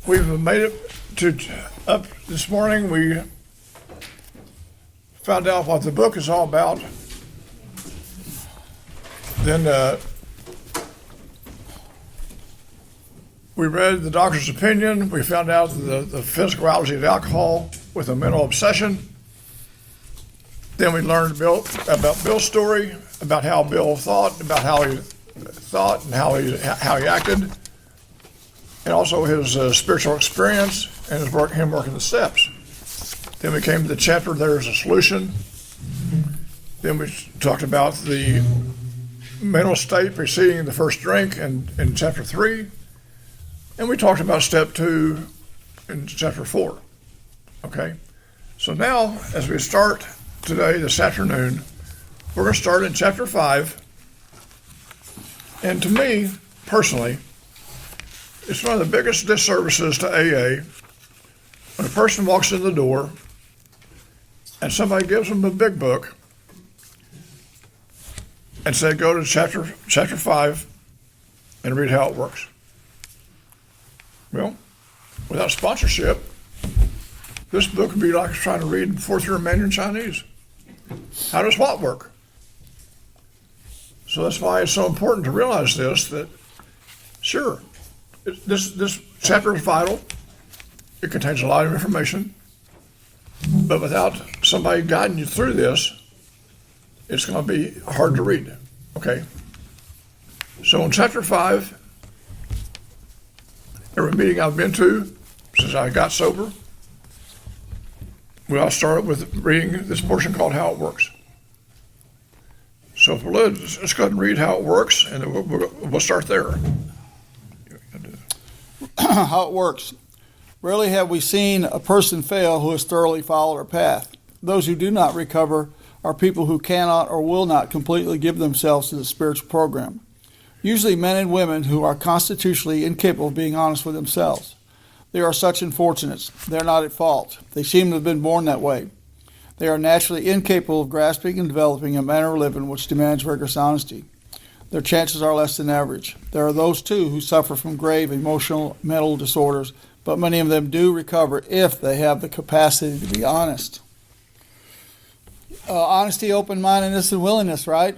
We've made it to up this morning. We found out what the book is all about. Then we read the doctor's opinion. We found out the physicality of alcohol with a mental obsession. Then we learned about Bill's story, about how Bill thought, about how he thought and how he acted, and also his spiritual experience and him working the steps. Then we came to the chapter, There's a Solution. Then we talked about the mental state preceding the first drink in chapter 3. And we talked about step 2 in chapter 4. Okay? So now, as we start today, this afternoon, we're going to start in chapter 5. And to me, personally, it's one of the biggest disservices to AA when a person walks in the door and somebody gives them a big book and say, go to chapter 5 and read how it works. Well, without sponsorship, this book would be like trying to read fourth-year Mandarin Chinese. How does what work? So that's why it's so important to realize this, that sure, this chapter is vital. It contains a lot of information. But without somebody guiding you through this, it's going to be hard to read. Okay? So in chapter 5, every meeting I've been to since I got sober, we all started with reading this portion called How It Works. So if let's go ahead and read how it works, and we'll start there. How it works. Rarely have we seen a person fail who has thoroughly followed our path. Those who do not recover are people who cannot or will not completely give themselves to the spiritual program. Usually men and women who are constitutionally incapable of being honest with themselves. They are such unfortunates. They're not at fault. They seem to have been born that way. They are naturally incapable of grasping and developing a manner of living which demands rigorous honesty. Their chances are less than average. There are those, too, who suffer from grave emotional mental disorders, but many of them do recover if they have the capacity to be honest. Honesty, open-mindedness, and willingness, right?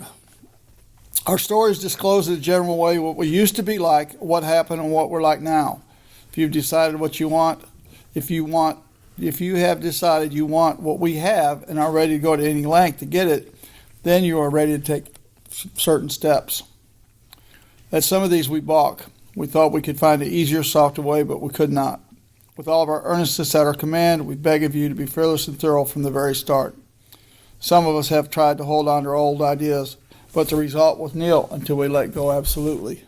Our stories disclose in a general way what we used to be like, what happened, and what we're like now. If you've decided what you want, if you have decided you want what we have and are ready to go to any length to get it, then you are ready to take certain steps. At some of these we balk. We thought we could find an easier, softer way, but we could not. With all of our earnestness at our command, we beg of you to be fearless and thorough from the very start. Some of us have tried to hold on to our old ideas, but the result was nil until we let go absolutely.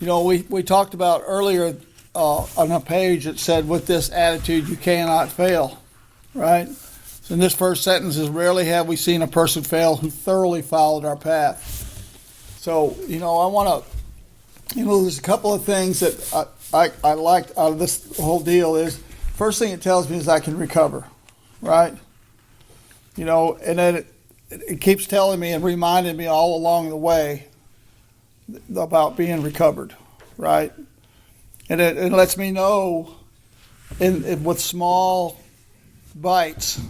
You know, we talked about earlier on a page that said, with this attitude, you cannot fail, right? So in this first sentence is, rarely have we seen a person fail who thoroughly followed our path. So, I want to, there's a couple of things that I liked out of this whole deal is, first thing it tells me is I can recover, right? And then it keeps telling me and reminding me all along the way about being recovered, right? And it lets me know with small bites,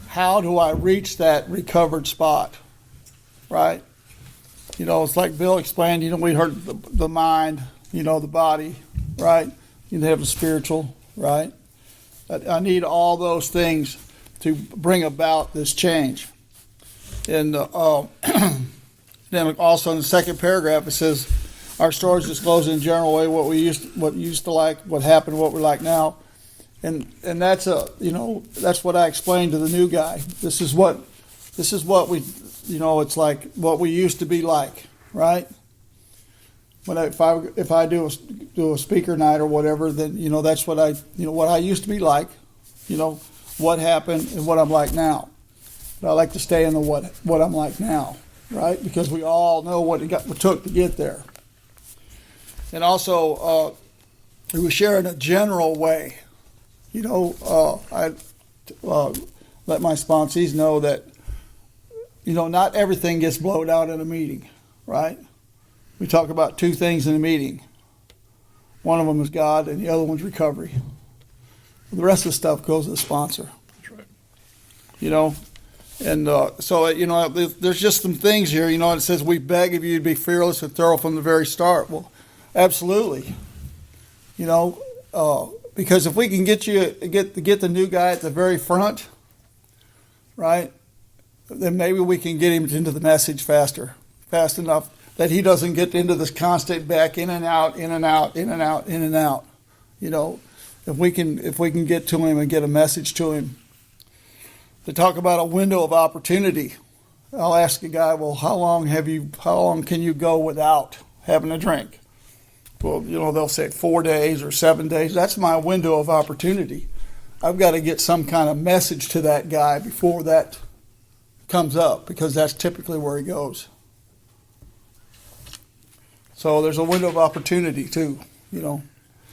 how do I reach that recovered spot, right? It's like Bill explained, we heard the mind, the body, right? You have the spiritual, right? I need all those things to bring about this change. And then also in the second paragraph, it says, our stories disclose in a general way what used to like, what happened, what we're like now. And that's that's what I explained to the new guy. This is what we, it's like what we used to be like, right? If I do a speaker night or whatever, then that's what what I used to be like, what happened and what I'm like now. But I like to stay in the what I'm like now, right? Because we all know what it took to get there. And also, we share in a general way. I let my sponsees know that, not everything gets blowed out in a meeting, right? We talk about two things in a meeting. One of them is God, and the other one's recovery. The rest of the stuff goes to the sponsor. That's right. You know, and so there's just some things here. You know, it says we beg of you to be fearless and thorough from the very start. Well, absolutely. You know, because if we can get the new guy at the very front, right, then maybe we can get him into the message fast enough that he doesn't get into this constant back in and out, in and out, in and out, in and out. You know, if we can get to him and get a message to him. To talk about a window of opportunity, I'll ask a guy, well, how long can you go without having a drink? Well, you know, they'll say 4 days or 7 days. That's my window of opportunity. I've got to get some kind of message to that guy before that comes up, because that's typically where he goes. So there's a window of opportunity too, you know.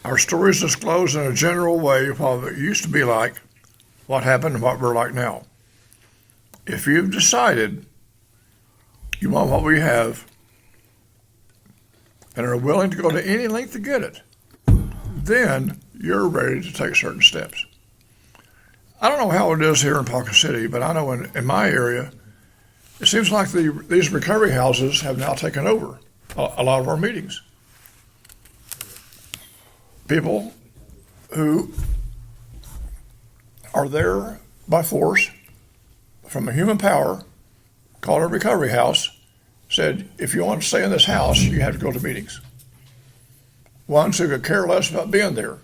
Our stories disclose in a general way what it used to be like, what happened, and what we're like now. If you've decided you want what we have and are willing to go to any length to get it, then you're ready to take certain steps. I don't know how it is here in Ponca City, but I know in my area, it seems like these recovery houses have now taken over a lot of our meetings. People who are there by force from a human power called a recovery house said, if you want to stay in this house, you have to go to meetings. Ones who could care less about being there.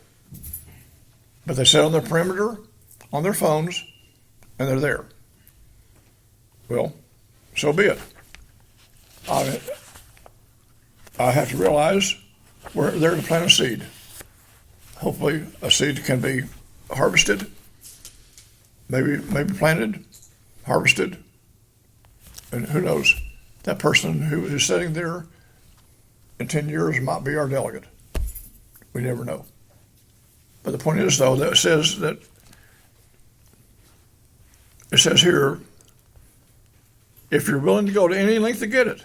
But they sit on their perimeter, on their phones, and they're there. Well, so be it. I have to realize we're there to plant a seed. Hopefully a seed can be harvested, maybe planted, harvested, and who knows, that person who is sitting there in 10 years might be our delegate. We never know. But the point is, though, that it says here, if you're willing to go to any length to get it,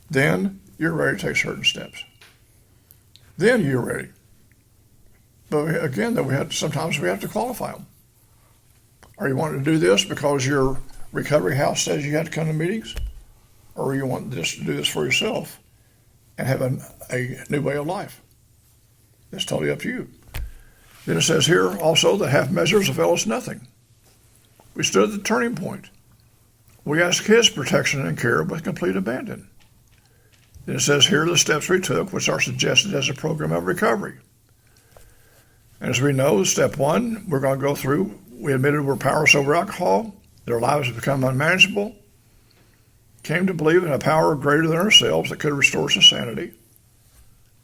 then you're ready to take certain steps. Then you're ready. But again, sometimes we have to qualify them. Are you wanting to do this because your recovery house says you have to come to meetings? Or you want to do this for yourself and have a new way of life? It's totally up to you. Then it says here also that half measures avail us nothing. We stood at the turning point. We asked his protection and care with complete abandon. Then it says here the steps we took, which are suggested as a program of recovery. And as we know, step one, we're going to go through, we admitted we're powerless over alcohol, their lives have become unmanageable, came to believe in a power greater than ourselves that could restore us to sanity.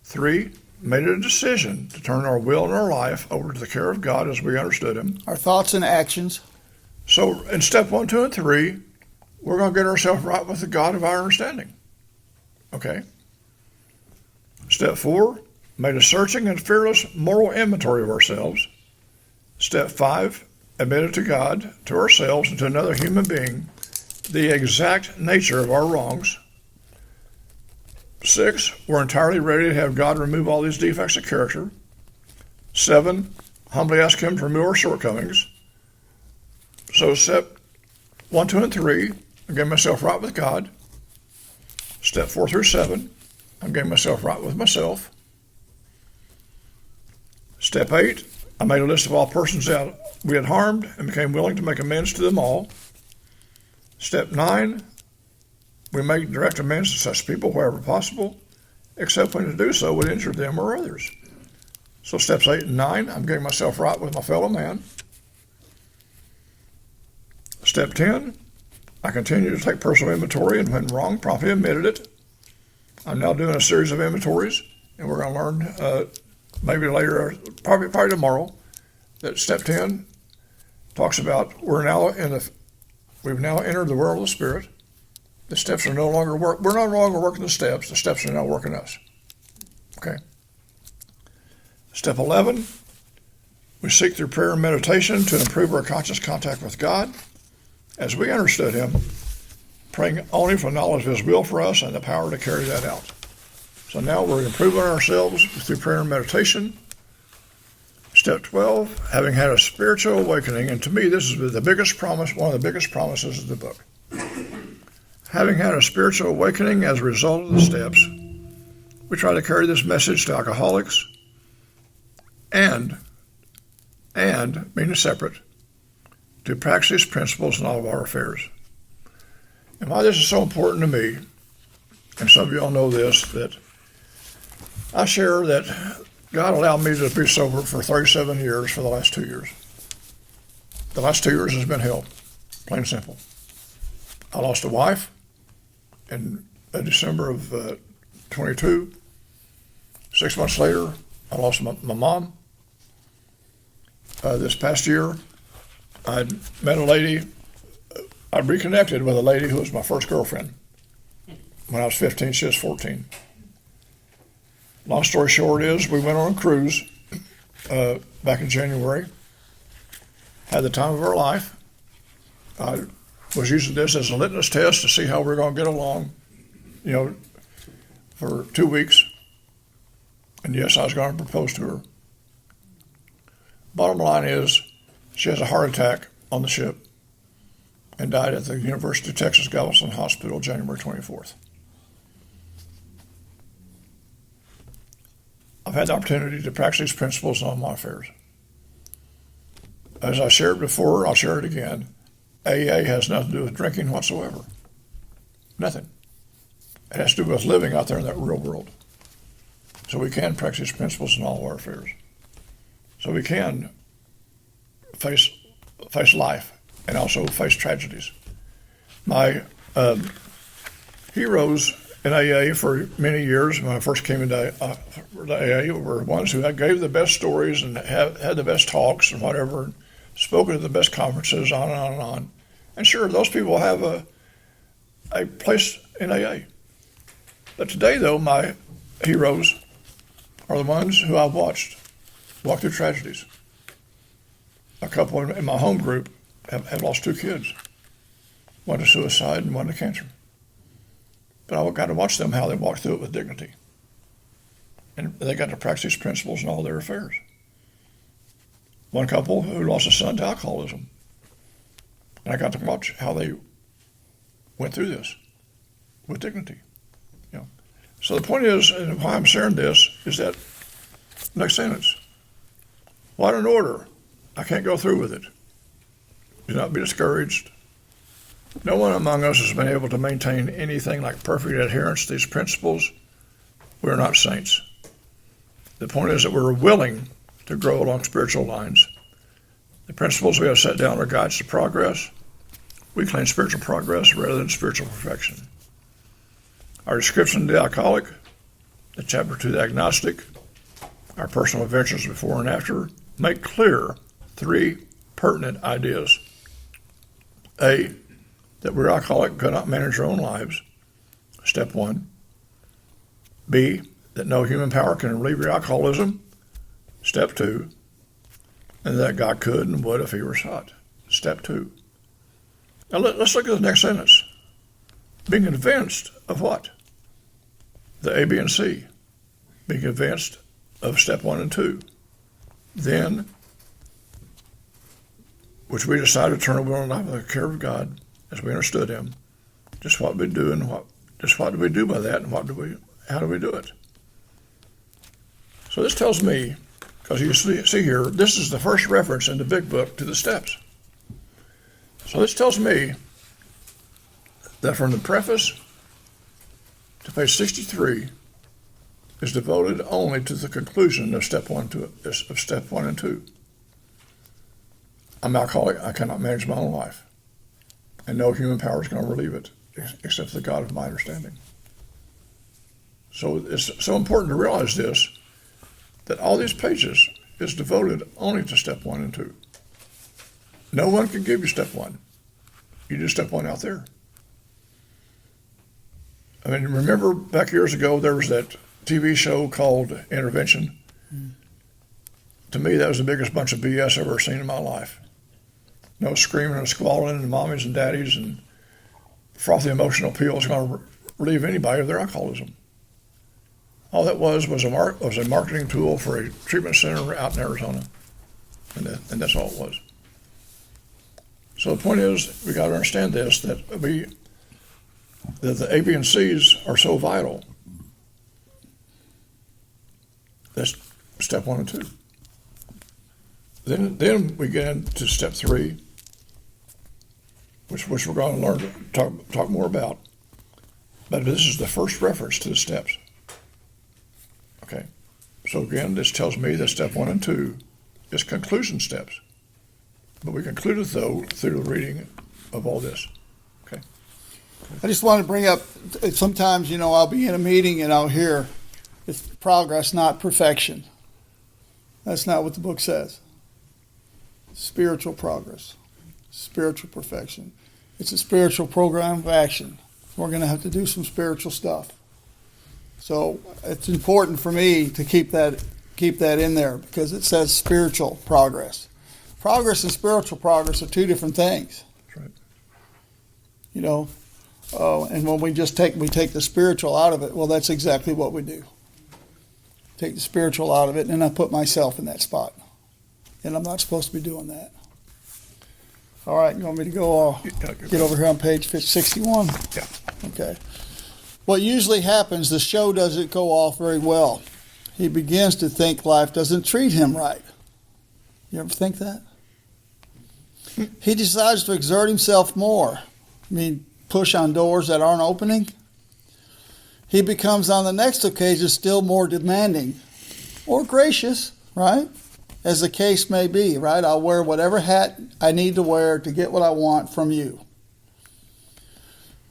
3, made a decision to turn our will and our life over to the care of God as we understood him. Our thoughts and actions. So in step 1, 2, and 3, we're going to get ourselves right with the God of our understanding. Okay? Step 4, made a searching and fearless moral inventory of ourselves. Step 5, admitted to God, to ourselves, and to another human being the exact nature of our wrongs. 6, we're entirely ready to have God remove all these defects of character. 7, humbly ask him to remove our shortcomings. So step 1, 2, and 3, I'm getting myself right with God. Step 4 through 7, I'm getting myself right with myself. Step 8, I made a list of all persons that we had harmed and became willing to make amends to them all. Step 9, we make direct amends to such people wherever possible, except when to do so would injure them or others. So steps 8 and 9, I'm getting myself right with my fellow man. Step 10, I continue to take personal inventory, and when wrong, promptly admitted it. I'm now doing a series of inventories, and we're going to learn maybe later, probably tomorrow, that step 10 talks about we've now entered the world of the Spirit. The steps are no longer we're no longer working the steps are now working us. Okay. Step 11, we seek through prayer and meditation to improve our conscious contact with God as we understood him, praying only for knowledge of his will for us and the power to carry that out. So now we're improving ourselves through prayer and meditation. Step 12, having had a spiritual awakening, and to me this is the biggest promise, one of the biggest promises of the book. Having had a spiritual awakening as a result of the steps, we try to carry this message to alcoholics and meaning separate, to practice these principles in all of our affairs. And why this is so important to me, and some of you all know this, that I share that God allowed me to be sober for 37 years for the last 2 years. The last 2 years has been hell, plain and simple. I lost a wife in December of 22. 6 months later, I lost my mom. This past year, I met a lady. I reconnected with a lady who was my first girlfriend. When I was 15, she was 14. Long story short is, we went on a cruise back in January. Had the time of our life. I was using this as a litmus test to see how we're going to get along, for 2 weeks. And yes, I was going to propose to her. Bottom line is, she has a heart attack on the ship and died at the University of Texas Galveston Hospital January 24th. I've had the opportunity to practice these principles in all my affairs. As I shared before, I'll share it again. AA has nothing to do with drinking whatsoever. Nothing. It has to do with living out there in that real world. So we can practice these principles in all of our affairs. So we can face life and also face tragedies. My heroes in AA for many years, when I first came into AA, were ones who gave the best stories and had the best talks and whatever, and spoken at the best conferences, on and on and on. And sure, those people have a place in AA. But today, though, my heroes are the ones who I've watched walk through tragedies. A couple in my home group have lost 2 kids, one to suicide and one to cancer. But I got to watch them, how they walk through it with dignity. And they got to practice these principles in all their affairs. One couple who lost a son to alcoholism. And I got to watch how they went through this with dignity. So the point is, and why I'm sharing this, is that next sentence. What an order. I can't go through with it. Do not be discouraged. No one among us has been able to maintain anything like perfect adherence to these principles. We are not saints. The point is that we're willing to grow along spiritual lines. The principles we have set down are guides to progress. We claim spiritual progress rather than spiritual perfection. Our description of the alcoholic, the chapter 2, the agnostic, our personal adventures before and after, make clear 3 pertinent ideas. A, that we're alcoholic, cannot manage our own lives. Step 1. B, that no human power can relieve your alcoholism. Step 2. And that God could and would if he were sought. Step 2. Now let's look at the next sentence. Being convinced of what? The A, B, and C. Being convinced of step 1 and 2. Then, which we decided to turn over our life to the care of God as we understood him. Just what we do and what do we do by that, and how do we do it? So this tells me, because you see here, this is the first reference in the big book to the steps. So this tells me that from the preface to page 63 is devoted only to the conclusion of step 1 and 2. I'm alcoholic. I cannot manage my own life, and no human power is going to relieve it except the God of my understanding. So it's so important to realize this, that all these pages is devoted only to step 1 and 2. No one can give you step 1. You do step 1 out there. I mean, remember back years ago, there was that TV show called Intervention. To me, that was the biggest bunch of BS I've ever seen in my life. No screaming and squalling and mommies and daddies and frothy emotional appeal is going to relieve anybody of their alcoholism. All that was a marketing tool for a treatment center out in Arizona, and that's all it was. So the point is, we got to understand this, that the A, B, and C's are so vital. That's step 1 and 2. Then we get into step 3, which we're going to learn talk more about. But this is the first reference to the steps. Okay. So again, this tells me that step 1 and 2 is conclusion steps. But we concluded, though, through the reading of all this. Okay. I just want to bring up, sometimes, I'll be in a meeting and I'll hear it's progress, not perfection. That's not what the book says. Spiritual progress, spiritual perfection. It's a spiritual program of action. We're going to have to do some spiritual stuff. So it's important for me to keep that in there, because it says spiritual progress. Progress and spiritual progress are two different things. That's right. And when we take the spiritual out of it, well, that's exactly what we do. Take the spiritual out of it, and I put myself in that spot. And I'm not supposed to be doing that. All right, you want me to go get over here on page 61? Yeah. Okay. What usually happens, the show doesn't go off very well. He begins to think life doesn't treat him right. You ever think that? He decides to exert himself more. Push on doors that aren't opening. He becomes on the next occasion still more demanding or gracious, right? As the case may be, right? I'll wear whatever hat I need to wear to get what I want from you.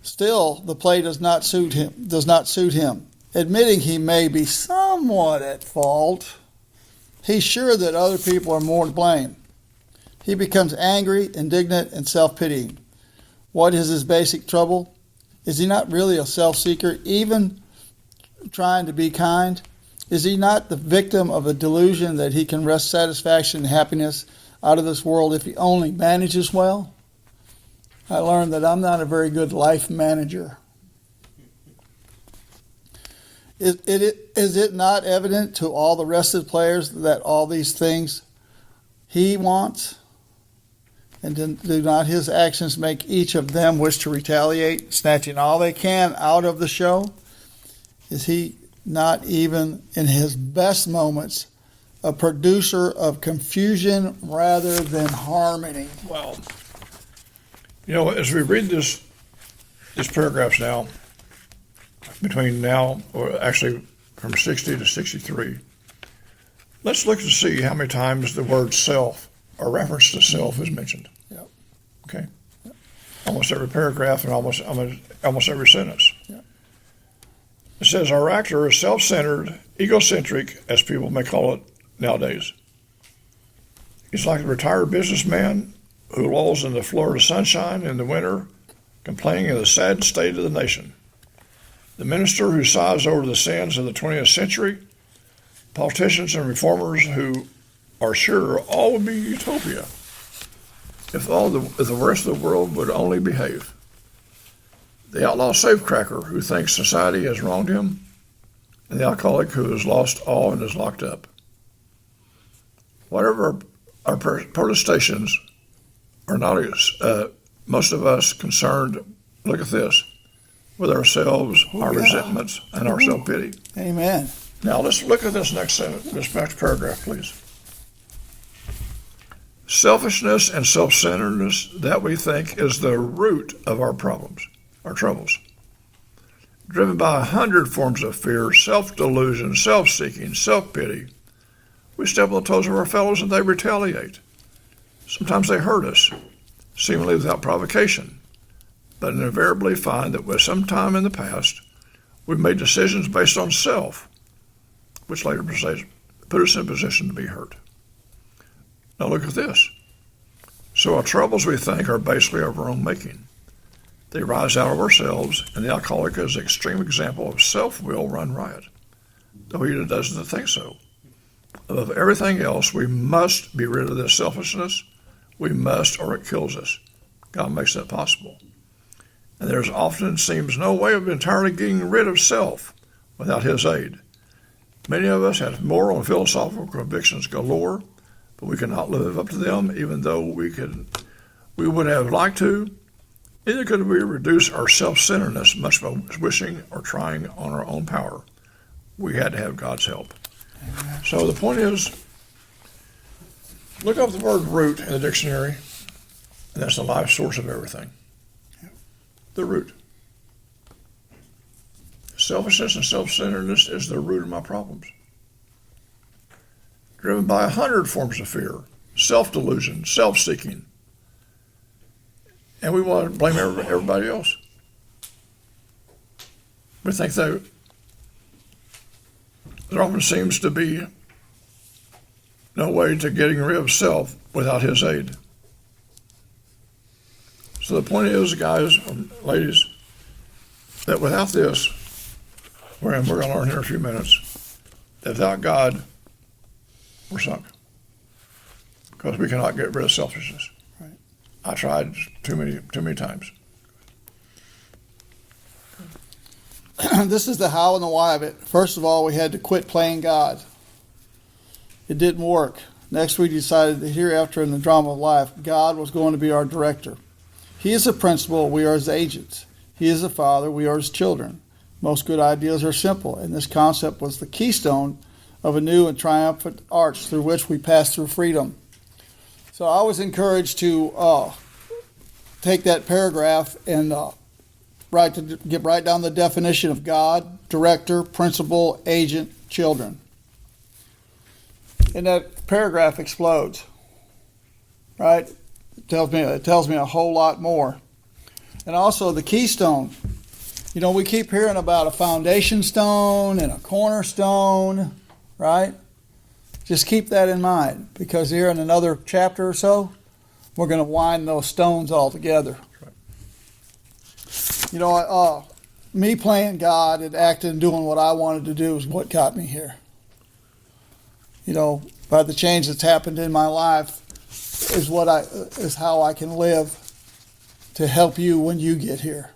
Still, the play does not suit him. Admitting he may be somewhat at fault, he's sure that other people are more to blame. He becomes angry, indignant, and self-pitying. What is his basic trouble? Is he not really a self-seeker, even trying to be kind? Is he not the victim of a delusion that he can wrest satisfaction and happiness out of this world if he only manages well? I learned that I'm not a very good life manager. Is it not evident to all the rest of the players that all these things he wants? And do not his actions make each of them wish to retaliate, snatching all they can out of the show? Is he not even in his best moments a producer of confusion rather than harmony? Well, as we read these paragraphs now, between now, or actually from 60 to 63, let's look to see how many times the word self or reference to self is mentioned. Yep. Okay. Yep. Almost every paragraph and almost every sentence. Yep. It says our actor is self-centered, egocentric, as people may call it nowadays. He's like a retired businessman who lolls in the Florida sunshine in the winter, complaining of the sad state of the nation. The minister who sighs over the sins of the 20th century, politicians and reformers who are sure all would be utopia if the rest of the world would only behave. The outlaw safecracker who thinks society has wronged him, and the alcoholic who has lost all and is locked up. Whatever our protestations are not, most of us concerned, look at this, with ourselves, our resentments, and our self-pity. Amen. Now let's look at this next sentence, this next paragraph, please. Selfishness and self-centeredness, that we think is the root of our problems, our troubles. Driven by 100 forms of fear, self-delusion, self-seeking, self-pity, we step on the toes of our fellows and they retaliate. Sometimes they hurt us, seemingly without provocation, but invariably find that with some time in the past, we've made decisions based on self, which later put us in a position to be hurt. Now look at this. So our troubles, we think, are basically of our own making. They rise out of ourselves, and the alcoholic is an extreme example of self-will run riot, though he doesn't think so. Above everything else, we must be rid of this selfishness. We must, or it kills us. God makes that possible. And there's often seems no way of entirely getting rid of self without his aid. Many of us have moral and philosophical convictions galore, but we cannot live up to them, even though we would have liked to. Neither could we reduce our self-centeredness much by wishing or trying on our own power. We had to have God's help. Amen. So the point is, look up the word root in the dictionary, and that's the life source of everything. The root. Selfishness and self-centeredness is the root of my problems. Driven by 100 forms of fear, self-delusion, self-seeking. And we want to blame everybody else. We think that there often seems to be no way to getting rid of self without his aid. So the point is, guys and ladies, that without this, we're going to learn here in a few minutes, that without God, we're sunk. Because we cannot get rid of selfishness. Right. I tried too many times. This is the how and the why of it. First of all, we had to quit playing God. It didn't work. Next, we decided that hereafter in the drama of life, God was going to be our director. He is the principal, we are his agents. He is the father, we are his children. Most good ideas are simple, and this concept was the keystone of a new and triumphant arch through which we pass through freedom. So I was encouraged to take that paragraph and get right down the definition of God, director, principal, agent, children. And that paragraph explodes, right? It tells me a whole lot more. And also the keystone. You know, we keep hearing about a foundation stone and a cornerstone, right? Just keep that in mind, because here in another chapter or so, we're going to wind those stones all together. You know, me playing God and acting and doing what I wanted to do is what got me here. You know, by the change that's happened in my life is how I can live to help you when you get here,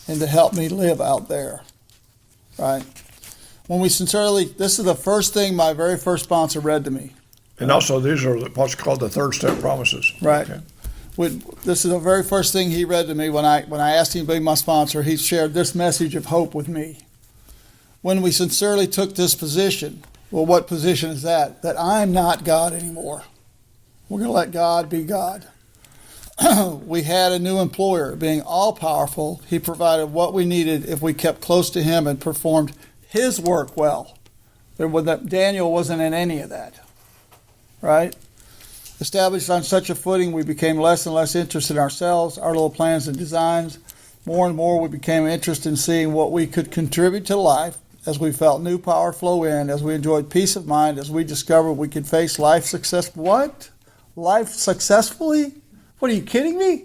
and to help me live out there, right? When we this is the first thing my very first sponsor read to me. And also, these are what's called the third step promises. Right. Okay. This is the very first thing he read to me when I asked him to be my sponsor. He shared this message of hope with me. When we sincerely took this position, well, what position is that? That I'm not God anymore. We're going to let God be God. We had a new employer. Being all-powerful, he provided what we needed if we kept close to him and performed his work well. Daniel wasn't in any of that, right? Established on such a footing, we became less and less interested in ourselves, our little plans and designs. More and more, we became interested in seeing what we could contribute to life as we felt new power flow in, as we enjoyed peace of mind, as we discovered we could face life success. What? Life successfully? What, are you kidding me?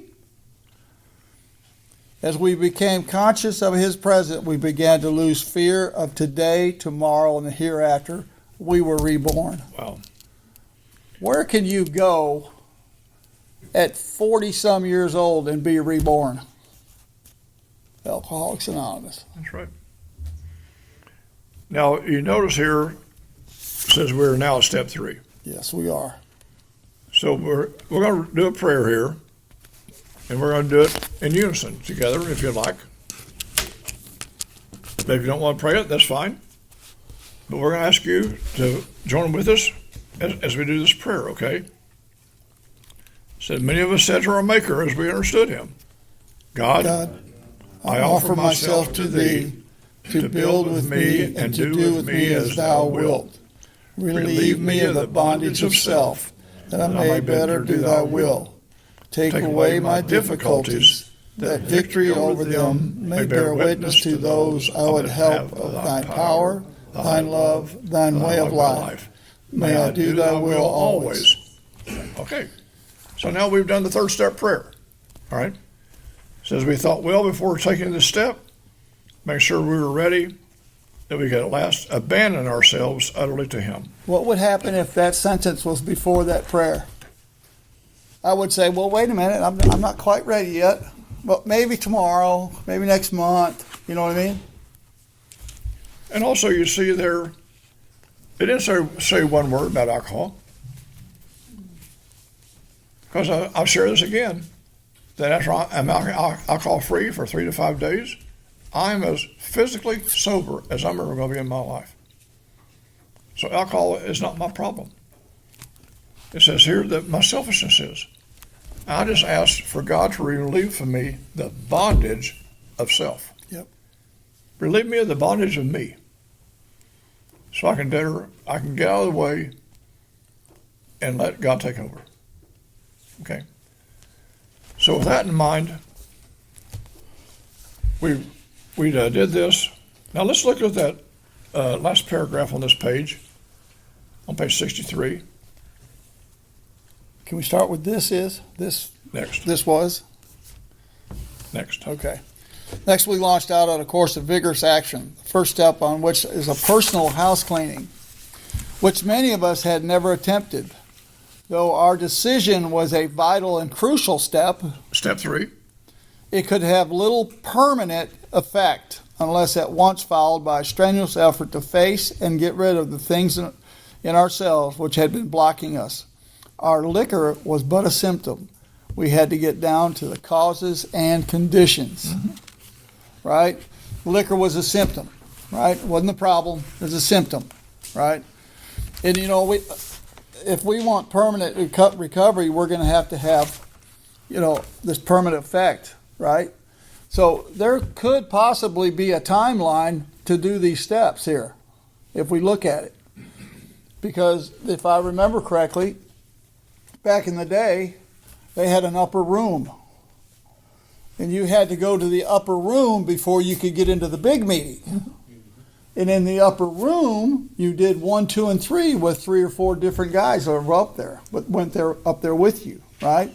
As we became conscious of his presence, we began to lose fear of today, tomorrow, and the hereafter. We were reborn. Wow. Where can you go at 40-some years old and be reborn? Alcoholics Anonymous. That's right. Now, you notice here, it says we're now at step 3. Yes, we are. So we're going to do a prayer here, and we're going to do it in unison together, if you like. If you don't want to pray it, that's fine. But we're going to ask you to join with us as we do this prayer, okay? It said, many of us said to our Maker as we understood him, God, I offer myself to thee to build with me and to do with me as thou wilt. Relieve me of the bondage of self, that I may better do thy will. Take away my difficulties, that victory over them may bear witness to those I would help of thy power, thine love, thine way of life. May I do thy will always. Okay, so now we've done the third step prayer, all right? Says we thought well before taking this step, make sure we were ready, that we could at last abandon ourselves utterly to him. What would happen if that sentence was before that prayer? I would say, well, wait a minute, I'm not quite ready yet, but maybe tomorrow, maybe next month, you know what I mean? And also you see there, it didn't say one word about alcohol. Because I'll share this again, that after I'm alcohol-free for 3 to 5 days, I'm as physically sober as I'm ever going to be in my life. So alcohol is not my problem. It says here that my selfishness is. I just asked for God to relieve from me the bondage of self. Yep. Relieve me of the bondage of me. So I can get out of the way and let God take over. Okay. So with that in mind, we did this. Now let's look at that last paragraph on this page, on page 63. Can we start with this Next. This was? Next. Okay. Next, we launched out on a course of vigorous action, the first step on which is a personal house cleaning, which many of us had never attempted. Though our decision was a vital and crucial step, Step 3. it could have little permanent effect unless at once followed by a strenuous effort to face and get rid of the things in ourselves which had been blocking us. Our liquor was but a symptom. We had to get down to the causes and conditions, right? Liquor was a symptom, right? It wasn't the problem, it was a symptom, right? And if we want permanent recovery, we're going to have, this permanent effect, right? So there could possibly be a timeline to do these steps here, if we look at it. Because if I remember correctly, back in the day, they had an upper room. And you had to go to the upper room before you could get into the big meeting. And in the upper room, you did 1, 2, and 3 with 3 or 4 different guys that were up there, but went there up there with you, right?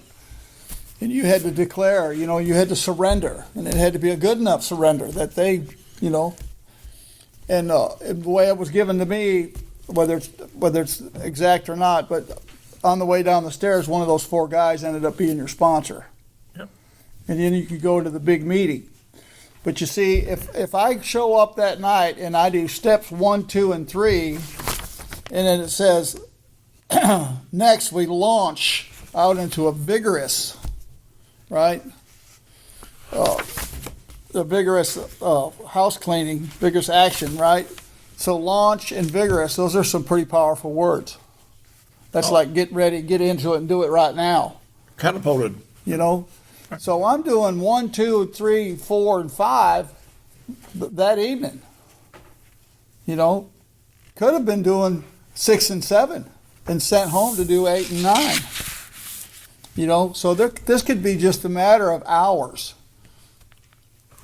And you had to declare, you had to surrender, and it had to be a good enough surrender that they, and the way it was given to me, whether it's exact or not, but on the way down the stairs, one of those 4 guys ended up being your sponsor. Yep. And then you could go to the big meeting. But you see, if I show up that night and I do steps 1, 2, and 3, and then it says, next we launch out into a vigorous, right? The vigorous house cleaning, vigorous action, right? So launch and vigorous, those are some pretty powerful words. That's like get ready, get into it, and do it right now. Catapulted. So I'm doing 1, 2, 3, 4, and 5 that evening. Could have been doing 6 and 7 and sent home to do 8 and 9. So this could be just a matter of hours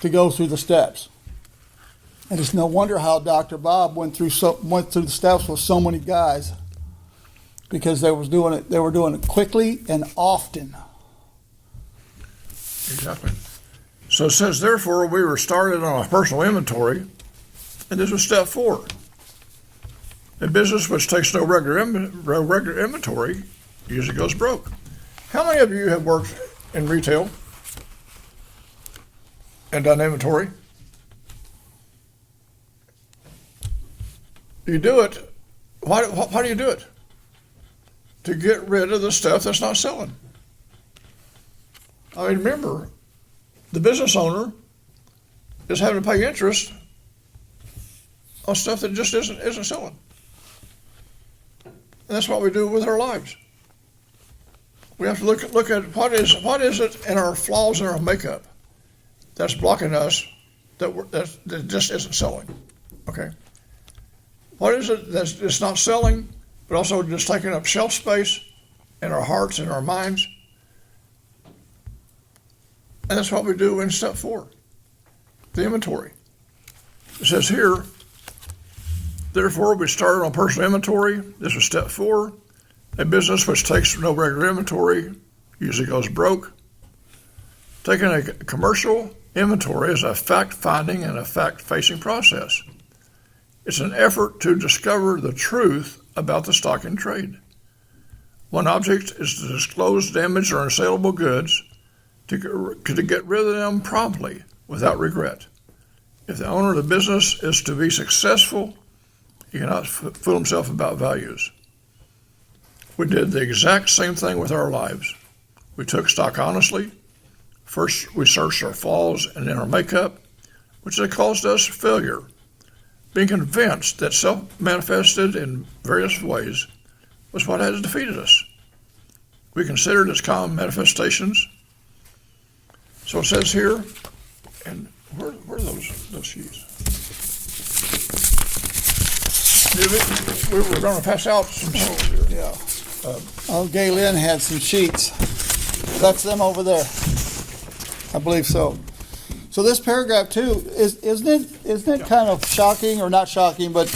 to go through the steps. And it's no wonder how Dr. Bob went through the steps with so many guys, because they were doing it quickly and often. Exactly. So it says, therefore, we were started on a personal inventory, and this was step 4. A business which takes no regular inventory usually goes broke. How many of you have worked in retail and done inventory? You do it. Why do you do it? To get rid of the stuff that's not selling. I mean, remember, the business owner is having to pay interest on stuff that just isn't selling. And that's what we do with our lives. We have to look at what is it in our flaws in our makeup that's blocking us that just isn't selling. Okay. What is it that's not selling, but also just taking up shelf space in our hearts and our minds? And that's what we do in step 4, the inventory. It says here, therefore we started on personal inventory. This was step 4. A business which takes no regular inventory usually goes broke. Taking a commercial inventory is a fact-finding and a fact-facing process. It's an effort to discover the truth about the stock in trade. One object is to disclose damaged or unsaleable goods, to get rid of them promptly without regret. If the owner of the business is to be successful, he cannot fool himself about values. We did the exact same thing with our lives. We took stock honestly. First, we searched our flaws and then our makeup, which had caused us failure. Being convinced that self manifested in various ways was what had defeated us. We considered its common manifestations. So it says here, and where are those sheets? We were going to pass out some sheets here. Yeah. Gay Lynn had some sheets. That's them over there. I believe so. So this paragraph too, isn't it kind of shocking, or not shocking, but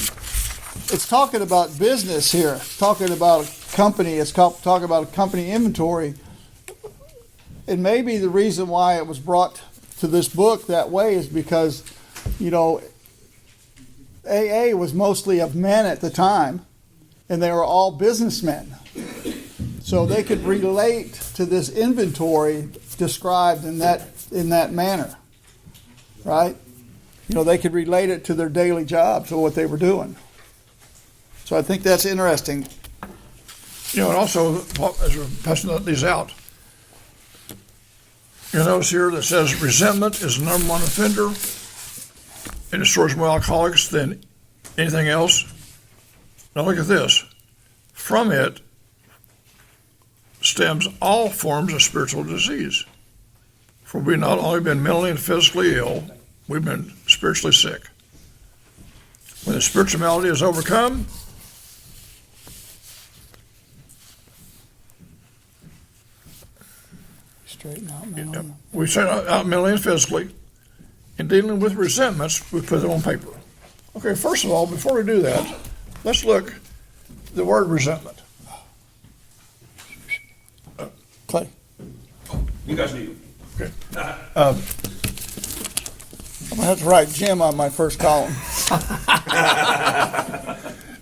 it's talking about business here, talking about a company, it's talking about a company inventory. And maybe the reason why it was brought to this book that way is because, you know, AA was mostly of men at the time, and they were all businessmen. So they could relate to this inventory described in that manner, right? You know, they could relate it to their daily jobs or what they were doing. So I think that's interesting. You know, and also, as we're passing these out, you'll notice here that says resentment is the number one offender. It destroys more alcoholics than anything else. Now look at this. From it stems all forms of spiritual disease. For we've not only been mentally and physically ill, we've been spiritually sick. When the spiritual malady is overcome, Straighten out mentally. we straighten out mentally and physically. In dealing with resentments, we put them on paper. Okay, first of all, before we do that, let's look the word resentment. Clay. You guys need. Okay. I'm going to have to write Jim on my first column.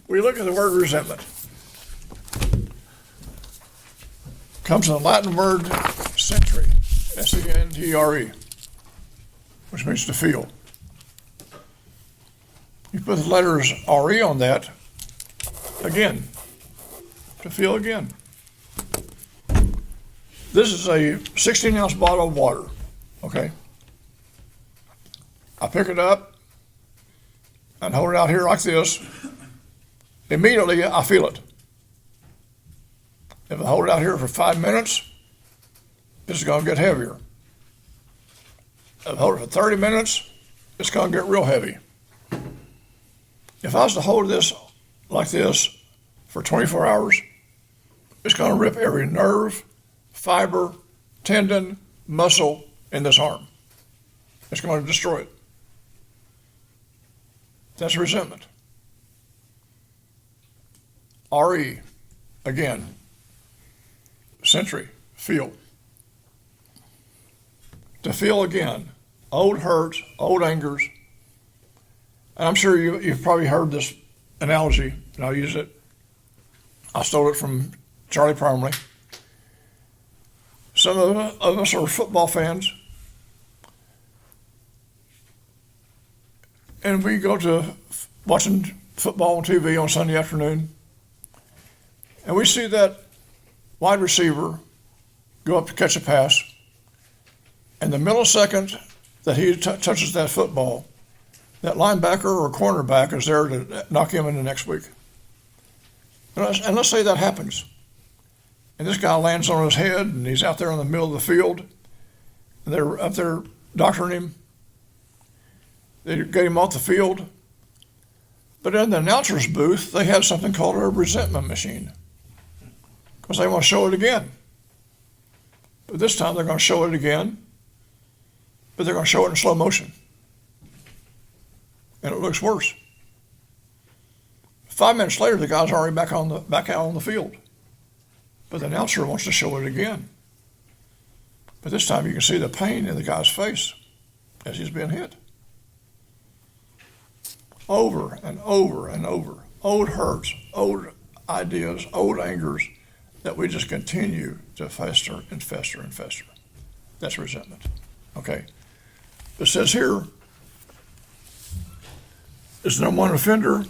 We look at the word resentment. Comes from the Latin word centre, S-E-N-T-R-E, which means to feel. You put the letters R-E on that, again, to feel again. This is a 16-ounce bottle of water, okay? I pick it up and hold it out here like this. Immediately, I feel it. If I hold it out here for 5 minutes, it's going to get heavier. If I hold it for 30 minutes, it's going to get real heavy. If I was to hold this like this for 24 hours, it's going to rip every nerve, fiber, tendon, muscle in this arm. It's going to destroy it. That's resentment. R-E, again, century, feel. To feel again, old hurts, old angers. And I'm sure you've probably heard this analogy, and I'll use it. I stole it from Charlie Parmley. Some of us are football fans, and we go to watching football on TV on Sunday afternoon, and we see that wide receiver go up to catch a pass, and the millisecond that he touches that football, that linebacker or cornerback is there to knock him in the next week. And let's say that happens. And this guy lands on his head, and he's out there in the middle of the field, and they're up there doctoring him. They get him off the field. But in the announcer's booth, they have something called a resentment machine, because they want to show it again. But this time they're going to show it again, but they're going to show it in slow motion. And it looks worse. 5 minutes later, the guy's already back out on the field. But the announcer wants to show it again. But this time you can see the pain in the guy's face as he's being hit. Over and over and over. Old hurts, old ideas, old angers that we just continue to fester and fester and fester. That's resentment. Okay? It says here, is the number one offender.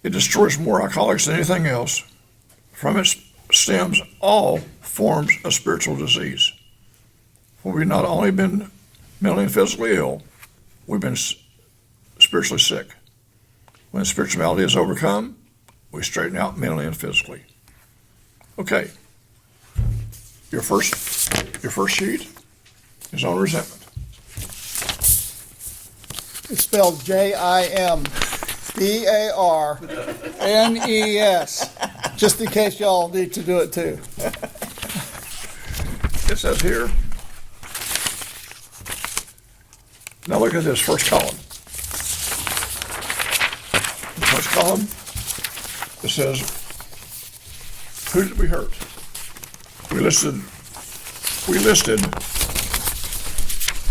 It destroys more alcoholics than anything else. From it stems all forms of spiritual disease. For we've not only been mentally and physically ill, we've been spiritually sick. When spirituality is overcome, we straighten out mentally and physically. Okay. Your first sheet is on resentment. It's spelled JIMBARNES, just in case y'all need to do it too. It says here, now look at this first column. The first column, it says, who did we hurt? We listed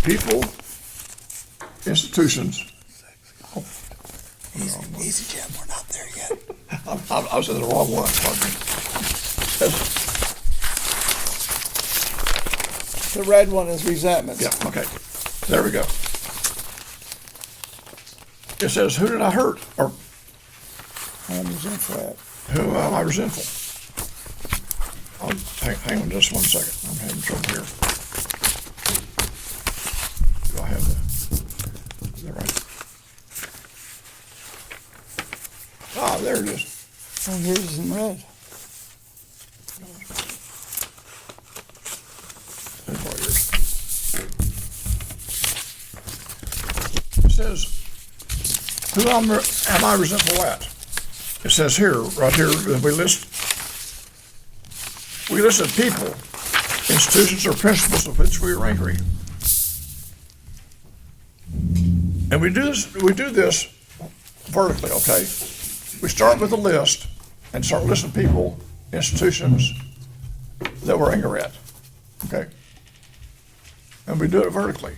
people, institutions. Oh, Easy, Jim. We're not there yet. I was in the wrong one. Pardon me. The red one is resentment. Yeah, okay. There we go. It says, who did I hurt? Or I'm resentful at. who am I resentful? Hang on just one second. I'm having trouble here. Do I have the right? Ah, there it is. Oh, here's is in red. There's all yours. It says, who am I resentful at? It says here, right here, that we listed people, institutions, or principles of which we are angry. And we do this vertically, okay? We start with a list and start listing people, institutions that we're angry at, okay? And we do it vertically.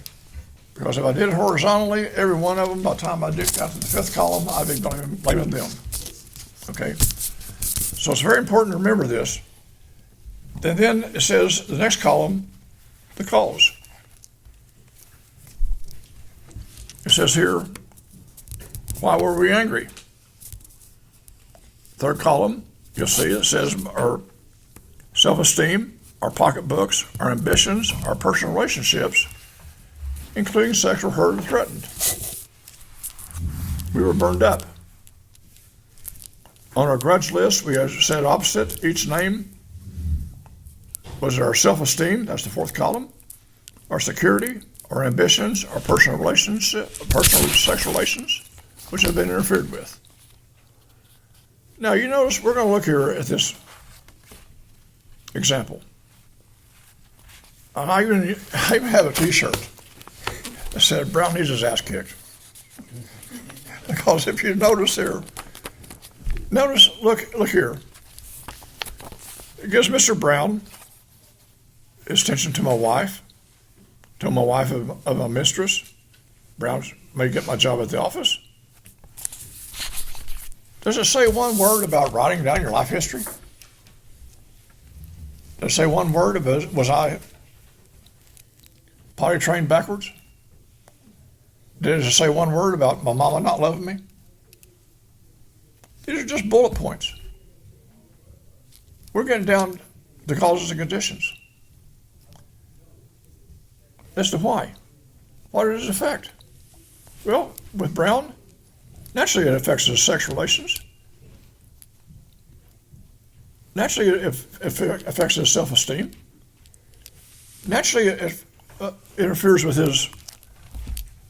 Because if I did it horizontally, every one of them, by the time I got to the fifth column, I'd be blaming them, okay? So it's very important to remember this. And then it says, the next column, the cause. It says here, why were we angry? Third column, you'll see it says our self-esteem, our pocketbooks, our ambitions, our personal relationships, including sexual hurt and threatened. We were burned up. On our grudge list, we said opposite each name was our self-esteem, that's the fourth column, our security, our ambitions, our personal sexual relations, which have been interfered with. Now, you notice we're going to look here at this example. I even have a T-shirt that said, Brown needs his ass kicked. Because if you notice here, look here. It gives Mr. Brown his attention to my wife of my mistress. Brown may get my job at the office. Does it say one word about writing down your life history? Does it say one word about, was I potty trained backwards? Did it say one word about my mama not loving me? These are just bullet points. We're getting down to causes and conditions. As to why. What does it affect? Well, with Brown, naturally it affects his sex relations. Naturally it affects his self-esteem. Naturally it interferes with his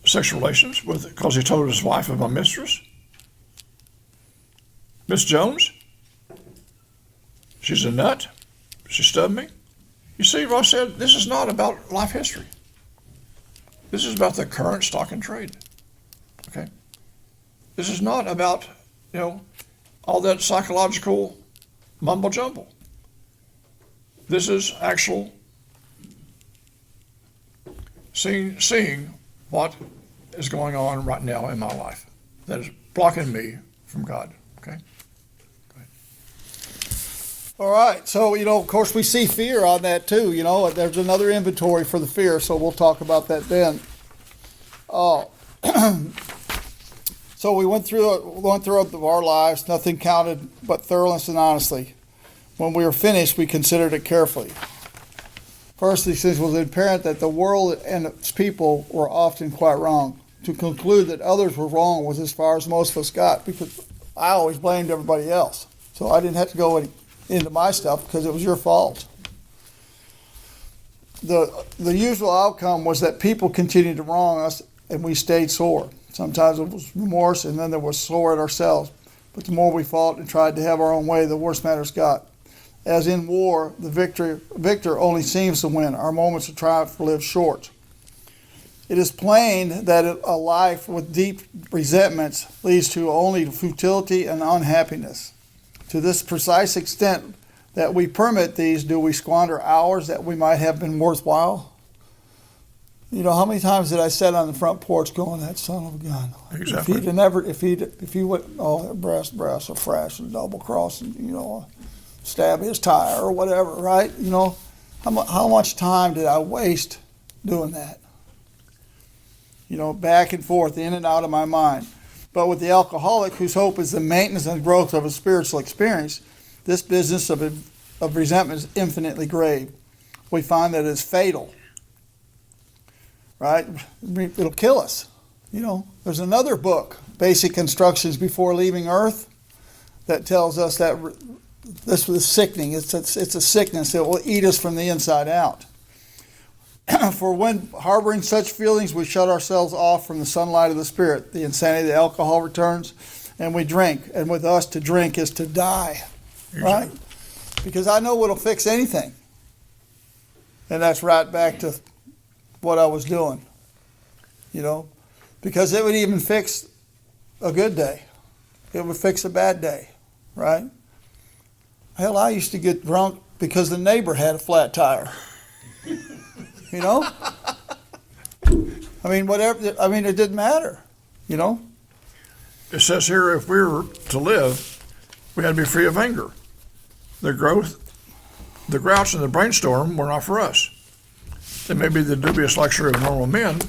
sexual relations because he told his wife of my mistress. Miss Jones, she's a nut. She stubbed me. You see, Ross said, this is not about life history. This is about the current stock and trade. Okay? This is not about, all that psychological mumbo jumbo. This is actual seeing what is going on right now in my life that is blocking me from God. Okay? Go ahead. All right. So, of course, we see fear on that too. There's another inventory for the fear, so we'll talk about that then. So we went through our lives, nothing counted but thoroughness and honesty. When we were finished, we considered it carefully. Firstly, since it was apparent that the world and its people were often quite wrong, to conclude that others were wrong was as far as most of us got, because I always blamed everybody else. So I didn't have to go into my stuff because it was your fault. The usual outcome was that people continued to wrong us and we stayed sore. Sometimes it was remorse, and then there was sore at ourselves. But the more we fought and tried to have our own way, the worse matters got. As in war, the victor only seems to win. Our moments of triumph live short. It is plain that a life with deep resentments leads to only futility and unhappiness. To this precise extent that we permit these, do we squander hours that we might have been worthwhile? You know, how many times did I sit on the front porch going, that son of a gun? Exactly. If he went, brass, or fresh, and double cross, and, stab his tire or whatever, right? How much time did I waste doing that? Back and forth, in and out of my mind. But with the alcoholic, whose hope is the maintenance and growth of a spiritual experience, this business of resentment is infinitely grave. We find that it's fatal. Right? It'll kill us. There's another book, Basic Instructions Before Leaving Earth, that tells us that this was sickening. It's a sickness that will eat us from the inside out. For when harboring such feelings, we shut ourselves off from the sunlight of the Spirit. The insanity of the alcohol returns, and we drink. And with us, to drink is to die. Exactly. Right? Because I know what'll fix anything. And that's right back to what I was doing, because it would even fix a good day. It would fix a bad day, right? Hell, I used to get drunk because the neighbor had a flat tire. It didn't matter, It says here, if we were to live, we had to be free of anger. The grouch and the brainstorm were not for us. They may be the dubious luxury of normal men,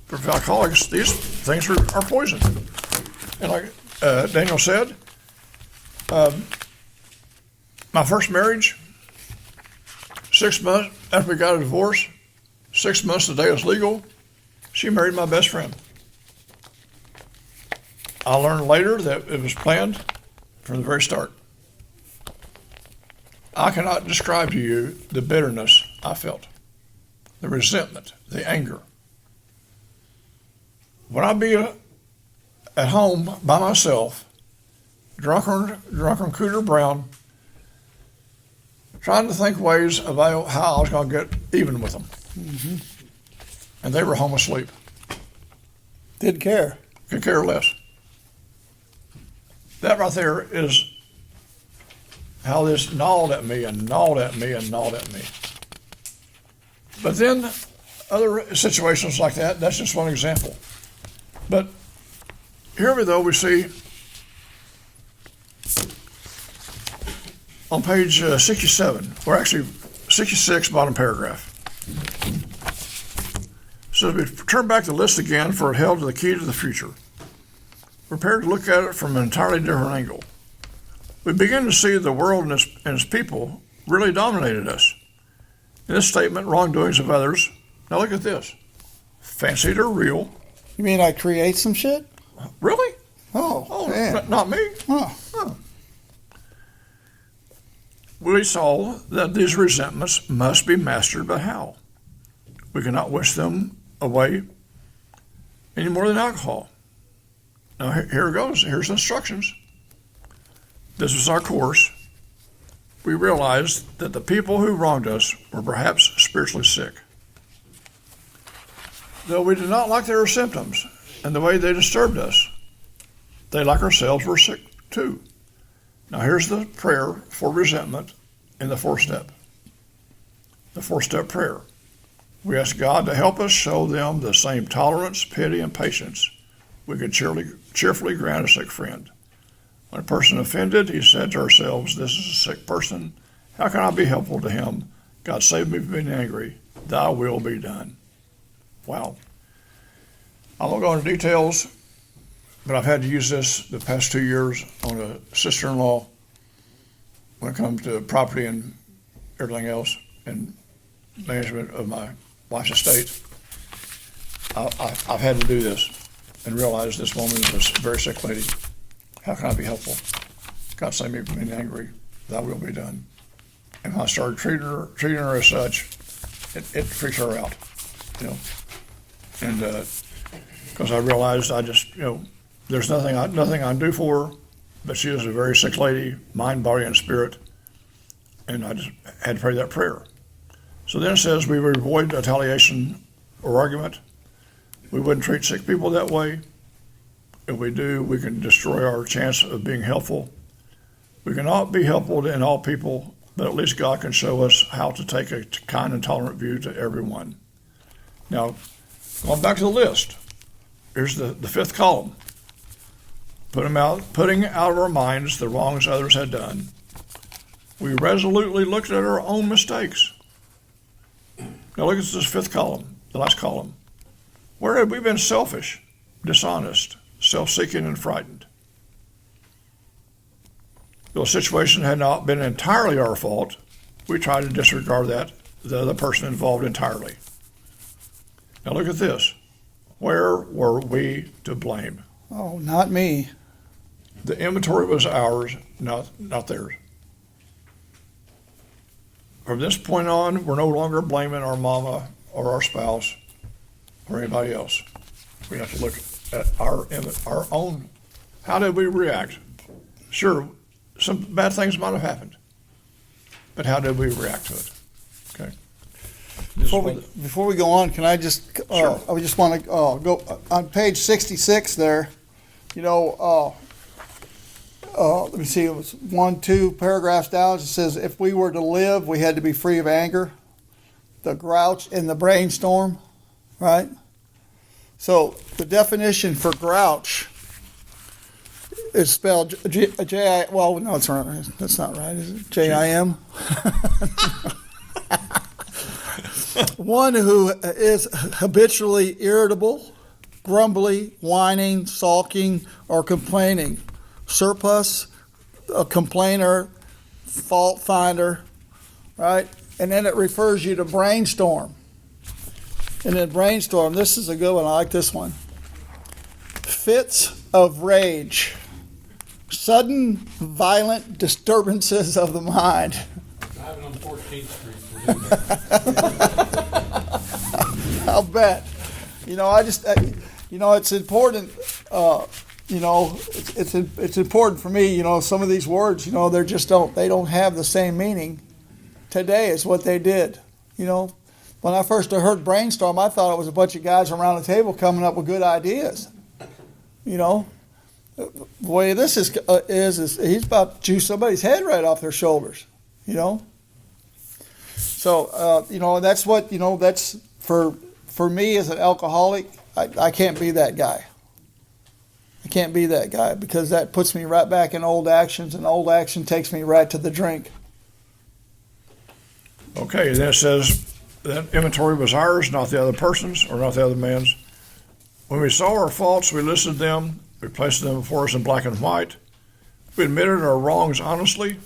but for alcoholics, these things are poison. And like Daniel said, my first marriage, 6 months after we got a divorce, 6 months the day it was legal, she married my best friend. I learned later that it was planned from the very start. I cannot describe to you the bitterness I felt. The resentment, the anger. When I'd be at home by myself, drunken Cooter Brown, trying to think ways about how I was going to get even with them. Mm-hmm. And they were home asleep. Didn't care. Could care less. That right there is how this gnawed at me and gnawed at me and gnawed at me. But then other situations like that, that's just one example. But here we see on page 67, or actually 66, bottom paragraph. So we turn back the list again, for it held to the key to the future. Prepared to look at it from an entirely different angle. We begin to see the world and its people really dominated us. In this statement, wrongdoings of others. Now look at this. Fancied or real. You mean I create some shit? Really? Oh, man. Not me. Oh. We saw that these resentments must be mastered, but how? We cannot wish them away any more than alcohol. Now here it goes. Here's instructions. This was our course. We realized that the people who wronged us were perhaps spiritually sick. Though we did not like their symptoms and the way they disturbed us, they, like ourselves, were sick too. Now here's the prayer for resentment in the fourth step. The fourth-step prayer. We ask God to help us show them the same tolerance, pity, and patience we could cheerfully grant a sick friend. When a person offended, he said to ourselves, this is a sick person. How can I be helpful to him? God save me from being angry. Thy will be done. Wow. I won't go into details but I've had to use this the past 2 years on a sister-in-law when it comes to property and everything else and management of my wife's estate. I've had to do this and realize this woman is a very sick lady. How can I be helpful? God save me from being angry. Thy will be done. And when I started treating her as such, it freaked her out, you know. And because I realized there's nothing I can do for her, but she is a very sick lady, mind, body, and spirit. And I just had to pray that prayer. So then it says we would avoid retaliation or argument. We wouldn't treat sick people that way. If we do, we can destroy our chance of being helpful. We cannot be helpful in all people, but at least God can show us how to take a kind and tolerant view to everyone. Now, going back to the list, here's the fifth column. Putting out of our minds the wrongs others had done. We resolutely looked at our own mistakes. Now look at this fifth column, the last column. Where have we been selfish, dishonest, self-seeking, and frightened? Though the situation had not been entirely our fault, we tried to disregard the other person involved entirely. Now look at this. Where were we to blame? Oh, not me. The inventory was ours, not theirs. From this point on, we're no longer blaming our mama or our spouse or anybody else. We have to look at our own. How did we react? Sure, some bad things might have happened, but how did we react to it? Okay. Before we go on, can I just? Sure. I just want to go on page 66 there. Let me see. It was 2 paragraphs down. It says, "If we were to live, we had to be free of anger, the grouch, and the brainstorm." Right. So the definition for grouch is spelled J-I. Well, no, it's not. That's not right. Is it J-I-M? One who is habitually irritable, grumbly, whining, sulking, or complaining. Surplus, a complainer, fault finder, right? And then it refers you to brainstorm. And then brainstorm, this is a good one. I like this one. Fits of rage. Sudden, violent disturbances of the mind. Driving on 14th Street. I'll bet. It's important. It's important for me. Some of these words, they don't have the same meaning today as what they did. When I first heard brainstorm, I thought it was a bunch of guys around the table coming up with good ideas. The way this is he's about to chew somebody's head right off their shoulders. So that's what that's for me as an alcoholic. I can't be that guy. I can't be that guy because that puts me right back in old actions, and old action takes me right to the drink. Okay, then it says that inventory was ours, not the other person's or not the other man's. When we saw our faults, we listed them, we placed them before us in black and white. We admitted our wrongs honestly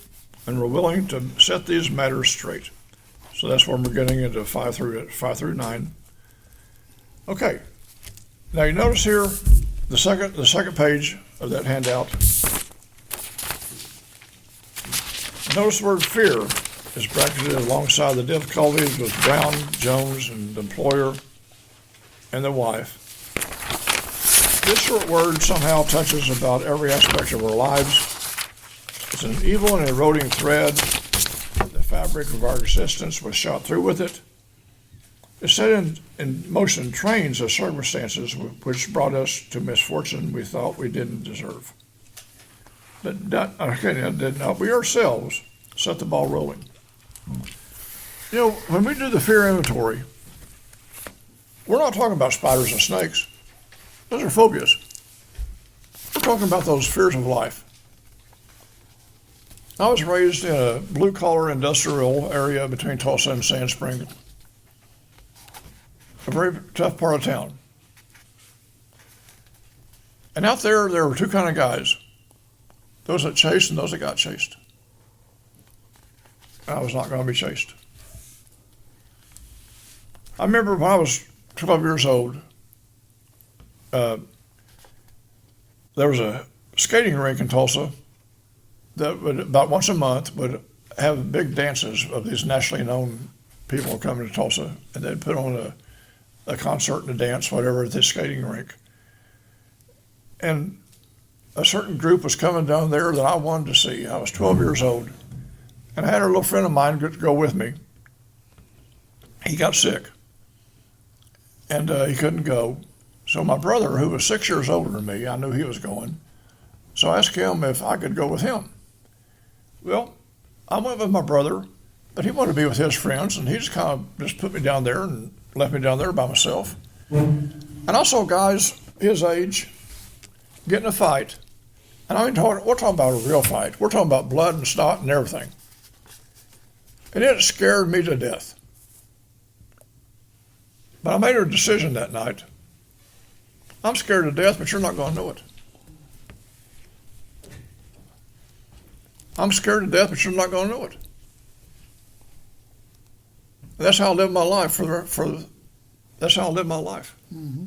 and were willing to set these matters straight. So that's when we're getting into 5 through 9. Okay, now you notice here the second page of that handout. Notice the word fear is bracketed alongside the difficulties with Brown, Jones, and the employer and the wife. This short word somehow touches about every aspect of our lives. It's an evil and eroding thread. The fabric of our existence was shot through with it. It set in motion trains of circumstances which brought us to misfortune we thought we didn't deserve. Did not we ourselves set the ball rolling? When we do the fear inventory, we're not talking about spiders and snakes. Those are phobias. We're talking about those fears of life. I was raised in a blue-collar industrial area between Tulsa and Sand Spring, a very tough part of town. And out there were two kind of guys. Those that chased and those that got chased. I was not going to be chased. I remember when I was 12 years old, there was a skating rink in Tulsa that would, about once a month, would have big dances of these nationally known people coming to Tulsa, and they'd put on a concert and a dance, whatever, at this skating rink. And a certain group was coming down there that I wanted to see. I was 12 years old, and I had a little friend of mine go with me. He got sick, and he couldn't go. So my brother, who was 6 years older than me, I knew he was going, so I asked him if I could go with him. Well, I went with my brother, but he wanted to be with his friends, and he just kind of just put me down there and left me down there by myself. And I saw guys his age get in a fight. And we're talking about a real fight. We're talking about blood and snot and everything. And it scared me to death. But I made a decision that night. I'm scared to death, but you're not going to know it. I'm scared to death, but you're not going to know it. And that's how I live my life. That's how I live my life. Mm-hmm.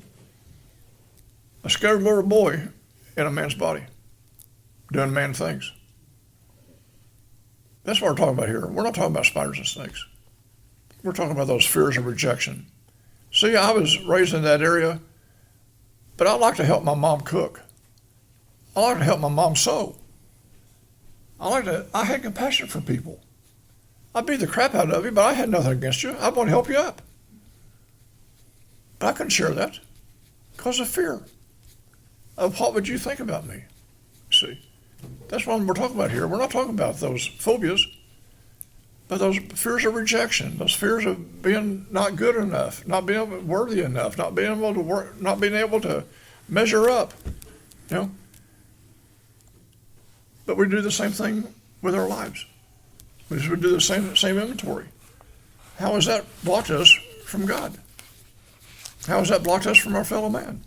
A scared little boy in a man's body, doing man things. That's what we're talking about here. We're not talking about spiders and snakes. We're talking about those fears of rejection. See, I was raised in that area, but I like to help my mom cook. I like to help my mom sew. I had compassion for people. I beat the crap out of you, but I had nothing against you. I want to help you up. But I couldn't share that because of fear of what would you think about me. See, that's what we're talking about here. We're not talking about those phobias, but those fears of rejection, those fears of being not good enough, not being worthy enough, not being able to work, not being able to measure up, you know. But we do the same thing with our lives. We do the same inventory. How has that blocked us from God? How has that blocked us from our fellow man?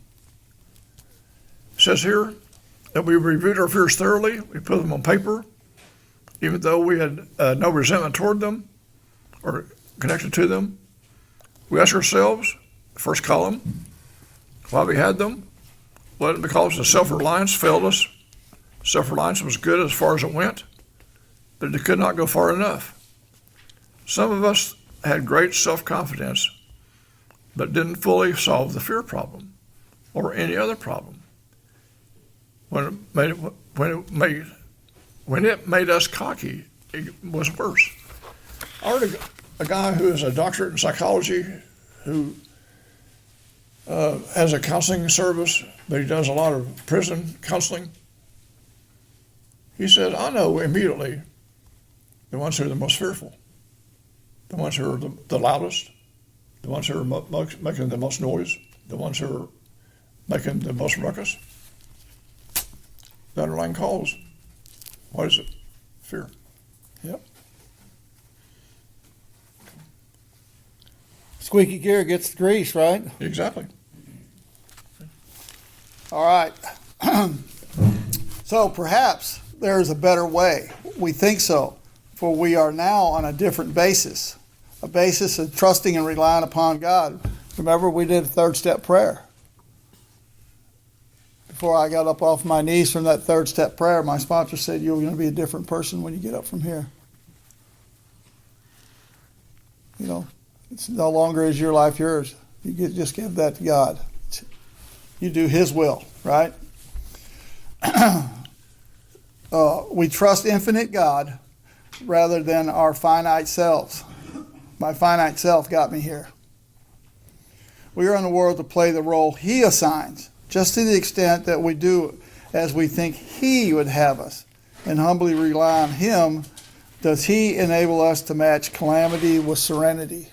It says here that we reviewed our fears thoroughly. We put them on paper, even though we had no resentment toward them or connected to them. We ask ourselves, first column, why we had them. Was it because the self-reliance failed us? Self-reliance was good as far as it went, but it could not go far enough. Some of us had great self-confidence, but didn't fully solve the fear problem or any other problem. When it made us cocky, it was worse. I heard a guy who is a doctorate in psychology who has a counseling service, but he does a lot of prison counseling. He said, I know immediately the ones who are the most fearful, the ones who are the loudest, the ones who are making the most noise, the ones who are making the most ruckus. The underlying cause, what is it? Fear. Yep. Squeaky gear gets the grease, right? Exactly. All right. So perhaps there is a better way. We think so, for we are now on a different basis, a basis of trusting and relying upon God. Remember, we did a third step prayer. Before I got up off my knees from that third step prayer, my sponsor said, you're going to be a different person when you get up from here. You know, it's no longer is your life yours. Just give that to God. You do His will, right? We trust infinite God rather than our finite selves. My finite self got me here. We are in the world to play the role He assigns, just to the extent that we do as we think He would have us, and humbly rely on Him. Does He enable us to match calamity with serenity?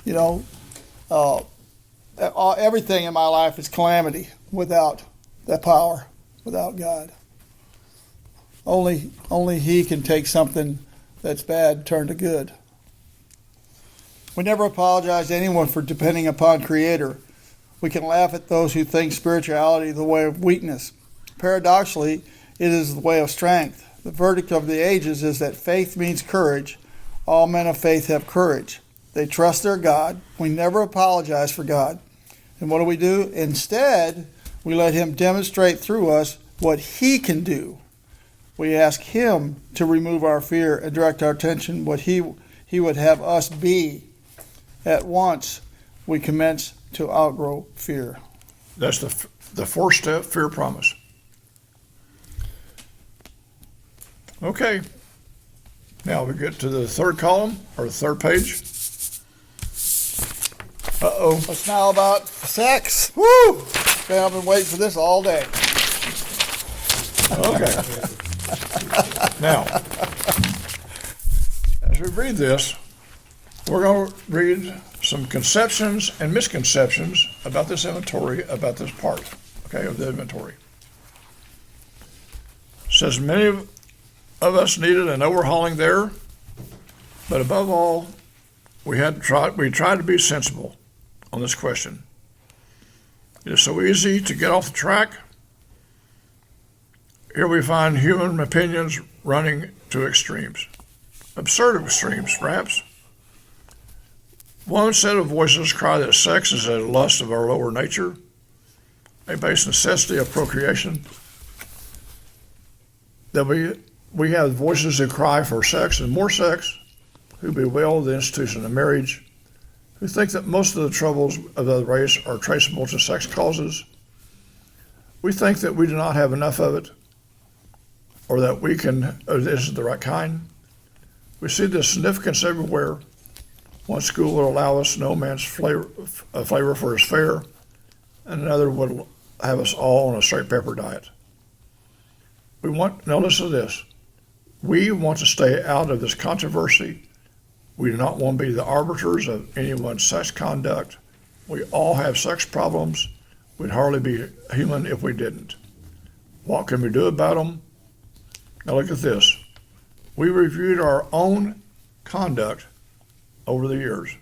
You know, everything in my life is calamity without that power, without God. Only He can take something that's bad and turn to good. We never apologize to anyone for depending upon Creator. We can laugh at those who think spirituality is the way of weakness. Paradoxically, it is the way of strength. The verdict of the ages is that faith means courage. All men of faith have courage. They trust their God. We never apologize for God. And what do? Instead, we let Him demonstrate through us what He can do. We ask Him to remove our fear and direct our attention what He would have us be. At once, we commence to outgrow fear. That's the fourth step, fear promise. Okay. Now we get to the third column, or the third page. Uh-oh. It's now about sex. Woo! Man, I've been waiting for this all day. Okay. Now, as we read this, we're going to read some conceptions and misconceptions about this inventory, about this part, okay, of the inventory. It says many of us needed an overhauling there, but above all, we tried to be sensible on this question. It is so easy to get off the track. Here we find human opinions running to extremes, absurd extremes, perhaps. One set of voices cry that sex is a lust of our lower nature, a base necessity of procreation. That we have voices who cry for sex and more sex, who bewail the institution of marriage, who think that most of the troubles of the race are traceable to sex causes. We think that we do not have enough of it, or that it isn't the right kind. We see the significance everywhere. One school will allow us no man's flavor for his fare, and another would have us all on a straight pepper diet. Now listen to this. We want to stay out of this controversy. We do not want to be the arbiters of anyone's sex conduct. We all have sex problems. We'd hardly be human if we didn't. What can we do about them? Now look at this. We reviewed our own conduct over the years.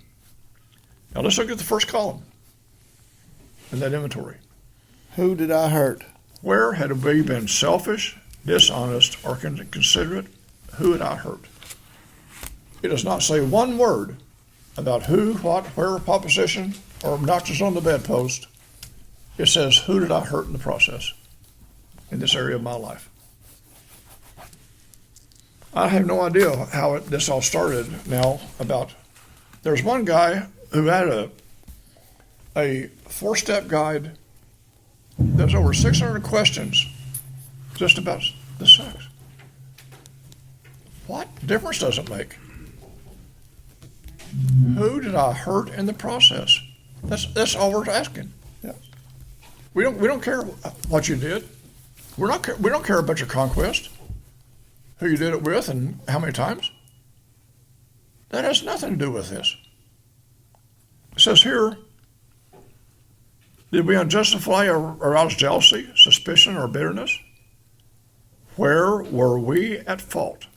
Now let's look at the first column in that inventory. Who did I hurt? Where had we been selfish, dishonest, or inconsiderate? Who had I hurt? It does not say one word about who, what, where, proposition, or obnoxious on the bedpost. It says, who did I hurt in the process in this area of my life? I have no idea how this all started now. There's one guy who had a 4-step guide that's over 600 questions just about the sex. What difference does it make? Who did I hurt in the process? That's all we're asking. Yeah. We don't care what you did. We don't care about your conquest, who you did it with, and how many times. That has nothing to do with this. It says here, did we unjustify or arouse jealousy, suspicion, or bitterness? Where were we at fault?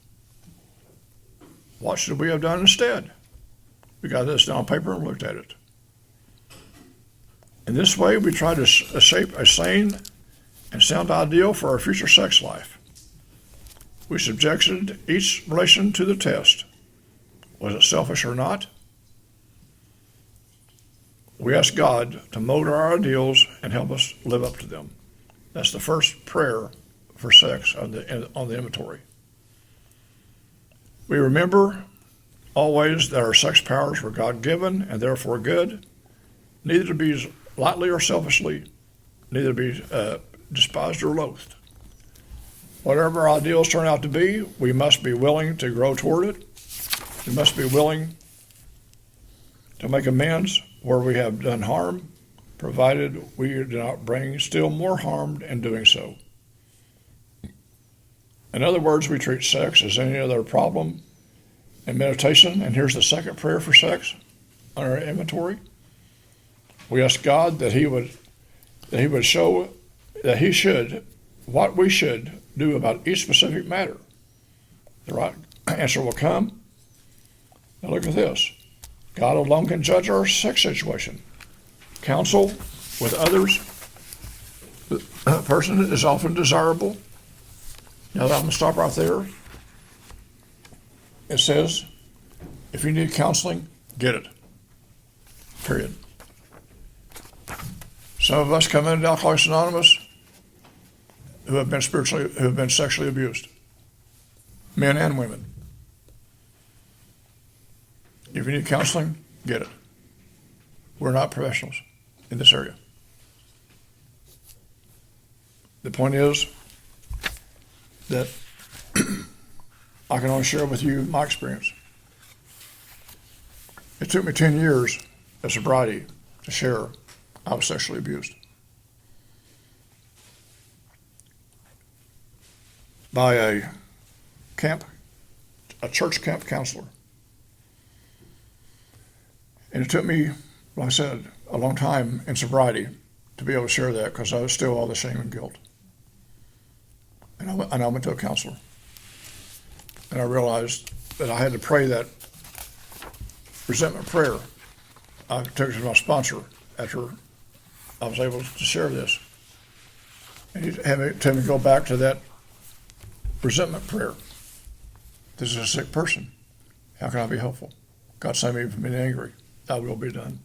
What should we have done instead? We got this down on paper and looked at it. In this way, we try to shape a sane and sound ideal for our future sex life. We subjected each relation to the test. Was it selfish or not? We ask God to mold our ideals and help us live up to them. That's the first prayer for sex on the inventory. We remember always that our sex powers were God-given and therefore good, neither to be lightly or selfishly, neither to be despised or loathed. Whatever our ideals turn out to be, we must be willing to grow toward it. We must be willing to make amends where we have done harm, provided we do not bring still more harm in doing so. In other words, we treat sex as any other problem. In meditation, and here's the second prayer for sex on our inventory. We ask God that He would show what we should do about each specific matter. The right answer will come. Now look at this. God alone can judge our sex situation. Counsel with others, the person is often desirable. Now, I'm going to stop right there. It says, if you need counseling, get it. Period. Some of us come into Alcoholics Anonymous who have been sexually abused, men and women. If you need counseling, get it. We're not professionals in this area. The point is that I can only share with you my experience. It took me 10 years of sobriety to share I was sexually abused by a church camp counselor. And it took me, like I said, a long time in sobriety to be able to share that because I was still all the shame and guilt. And I went to a counselor. And I realized that I had to pray that resentment prayer. I took it to my sponsor after I was able to share this. And he had me tell me to go back to that resentment prayer. This is a sick person. How can I be helpful? God save me from being angry. Thy will be done.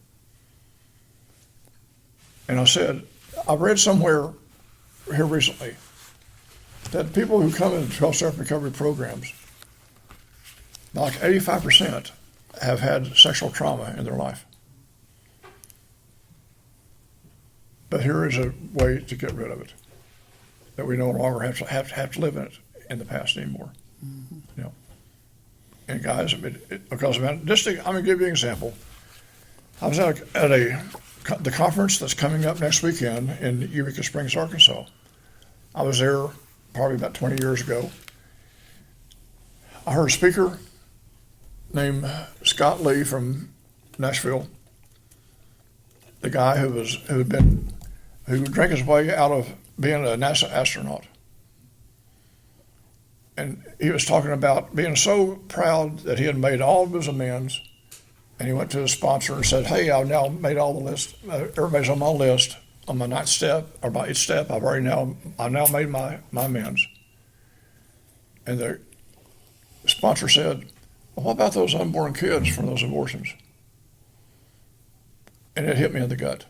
And I said, I read somewhere here recently that people who come into 12-step recovery programs, like 85% have had sexual trauma in their life. But here is a way to get rid of it, that we no longer have to live in it in the past anymore. Mm-hmm. You know, and guys, because I'm going to give you an example. I was at the conference that's coming up next weekend in Eureka Springs, Arkansas. I was there probably about 20 years ago. I heard a speaker named Scott Lee from Nashville, the guy who drank his way out of being a NASA astronaut. And he was talking about being so proud that he had made all of his amends. And he went to his sponsor and said, hey, I've now made all the list. Everybody's on my list on my 9th step or my 8th step. I've now made my amends. And the sponsor said, well, what about those unborn kids from those abortions? And it hit me in the gut.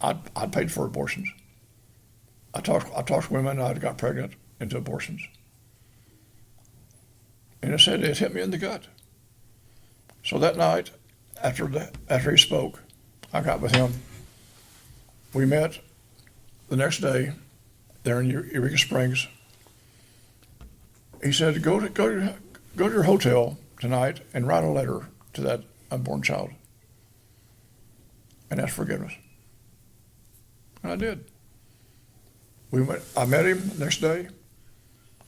I paid for abortions. I talked to women that got pregnant into abortions. And it said it hit me in the gut. So that night, after he spoke, I got with him. We met the next day there in Eureka Springs. He said, go to your hotel tonight and write a letter to that unborn child and ask forgiveness. And I did. I met him the next day.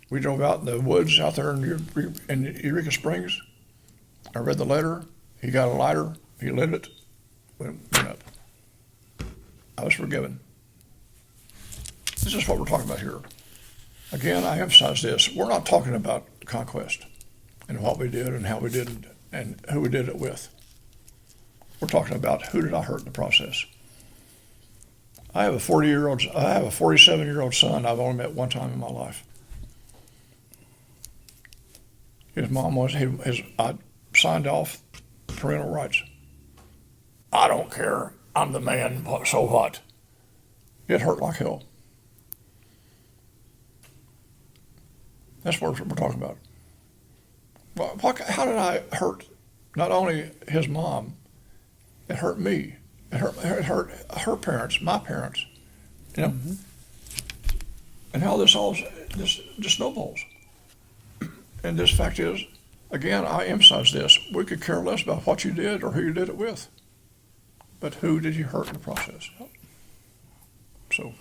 We drove out in the woods out there in Eureka Springs. I read the letter. He got a lighter. He lit it. Went up. I was forgiven. This is what we're talking about here. Again, I emphasize this. We're not talking about conquest and what we did and how we did it and who we did it with. We're talking about who did I hurt in the process. I have a 47-year-old son I've only met one time in my life. His mom I signed off parental rights. I don't care. I'm the man. So what? It hurt like hell. That's what we're talking about. Well, how did I hurt not only his mom, it hurt me. It hurt her parents, my parents, you know. Mm-hmm. And how this just snowballs. And this fact is, again, I emphasize this. We could care less about what you did or who you did it with. But who did you hurt in the process? So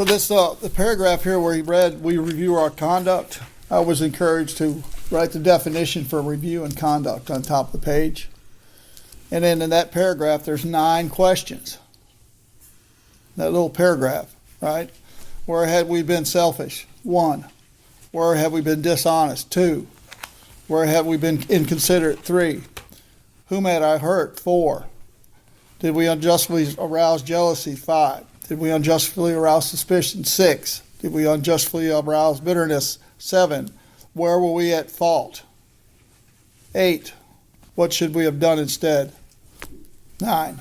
this the paragraph here where he read, we review our conduct. I was encouraged to write the definition for review and conduct on top of the page. And then in that paragraph, there's 9 questions. That little paragraph, right? Where have we been selfish? 1. Where have we been dishonest? 2. Where have we been inconsiderate? 3. Whom had I hurt? 4. Did we unjustly arouse jealousy? 5. Did we unjustly arouse suspicion? 6. Did we unjustly arouse bitterness? 7. Where were we at fault? 8. What should we have done instead? 9.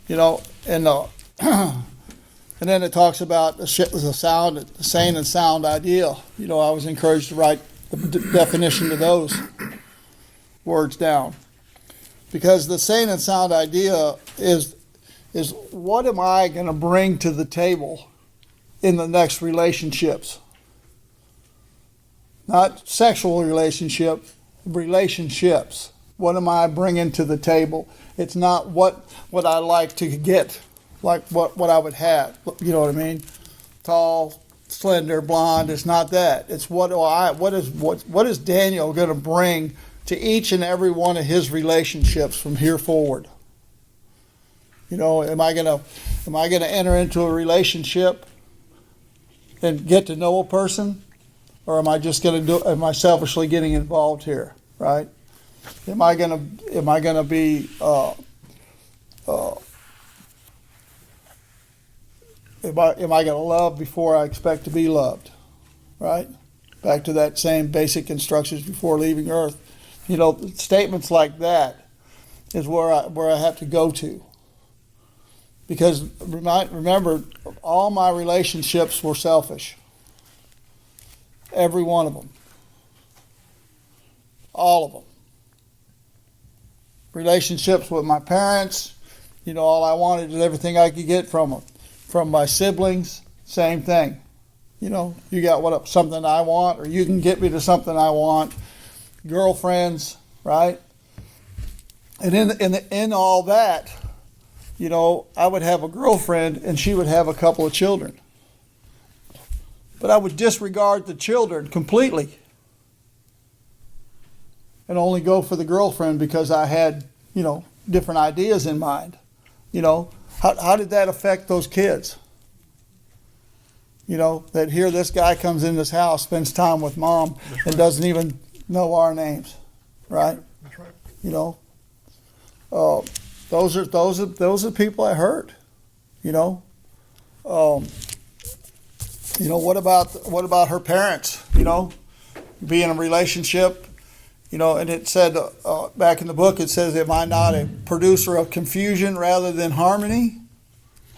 You know, and and then it talks about the sane and sound idea. You know, I was encouraged to write the definition of those words down, because the sane and sound idea is what am I going to bring to the table in the next relationships? Not sexual relationships. What am I bringing to the table? It's not what I like to get, like what I would have. You know what I mean? Tall, slender, blonde. It's not that. It's what is Daniel going to bring to each and every one of his relationships from here forward? You know, am I gonna enter into a relationship and get to know a person, or am I just am I selfishly getting involved here, right? Am I gonna be am I gonna love before I expect to be loved, right? Back to that same basic instructions before leaving Earth. You know, statements like that is where I have to go to. Because remember, all my relationships were selfish. Every one of them. All of them. Relationships with my parents, you know, all I wanted is everything I could get from them. From my siblings, same thing. You know, you got something I want, or you can get me to something I want. Girlfriends, right? And in all that, you know, I would have a girlfriend and she would have a couple of children. But I would disregard the children completely and only go for the girlfriend because I had, you know, different ideas in mind. You know, how did that affect those kids? You know, that here this guy comes in this house, spends time with mom, and doesn't even know our names, right? That's right. You know, those are people I hurt. You know, what about her parents? You know, be in a relationship. You know, and it said back in the book, it says, "Am I not a producer of confusion rather than harmony?"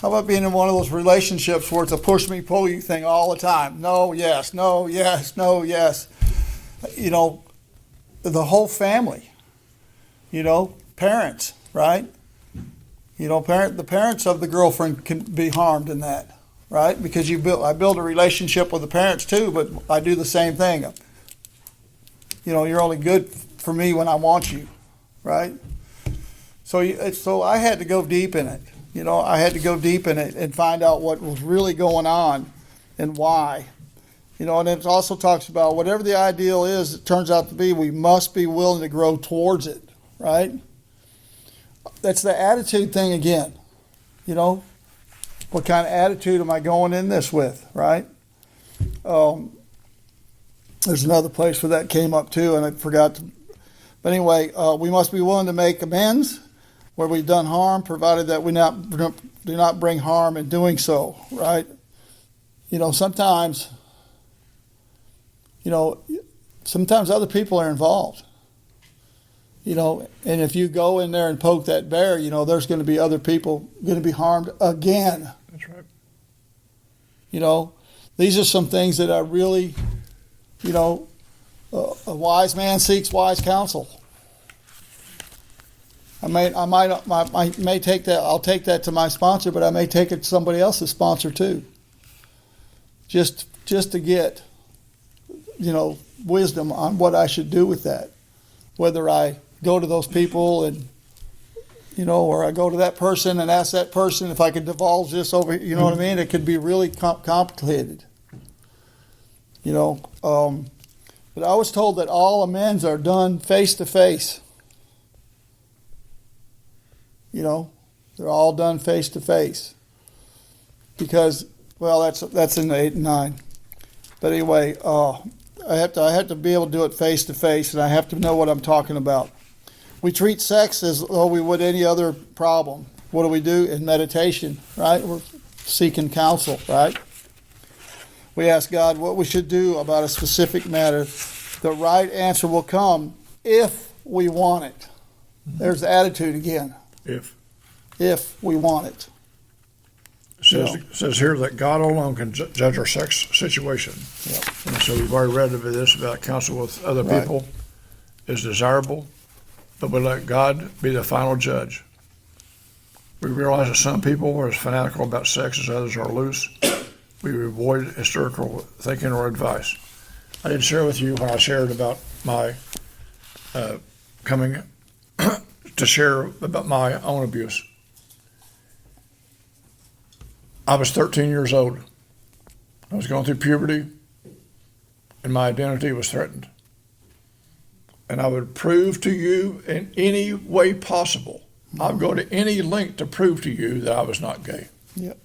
How about being in one of those relationships where it's a push me, pull you thing all the time? No, yes, no, yes, no, yes. You know, the whole family. You know, parents, right? You know, the parents of the girlfriend can be harmed in that, right? Because I build a relationship with the parents too, but I do the same thing. You know, you're only good for me when I want you, right? So I had to go deep in it. You know, I had to go deep in it and find out what was really going on and why. You know, and it also talks about whatever the ideal is, it turns out to be, we must be willing to grow towards it, right? That's the attitude thing again. You know, what kind of attitude am I going in this with, right? There's another place where that came up too, and I forgot to. But anyway, we must be willing to make amends where we've done harm, provided that we do not bring harm in doing so, right? You know, sometimes other people are involved. You know, and if you go in there and poke that bear, you know, there's going to be other people going to be harmed again. That's right. You know, these are some things that I really, you know, a wise man seeks wise counsel. I may take that. I'll take that to my sponsor, but I may take it to somebody else's sponsor too. Just to get, you know, wisdom on what I should do with that. Whether I go to those people and, you know, or I go to that person and ask that person if I could divulge this over. You know what I mean? It could be really complicated. You know, but I was told that all amends are done face to face. You know, they're all done face to face. Because, well, that's in 8 and 9. But anyway, I have to be able to do it face to face, and I have to know what I'm talking about. We treat sex as though we would any other problem. what do we do? In meditation, right? We're seeking counsel, right? We ask God what we should do about a specific matter. The right answer will come if we want it. There's the attitude again. If we want it. It says here that God alone can judge our sex situation. Yep. And so we've already read of this about counsel with other Right. people is desirable, but we let God be the final judge. We realize that some people are as fanatical about sex as others are loose. We avoid hysterical thinking or advice. I didn't share with you when I shared about my coming to share about my own abuse. I was 13 years old. I was going through puberty, and my identity was threatened. And I would prove to you in any way possible, I'd go to any length to prove to you that I was not gay. Yep.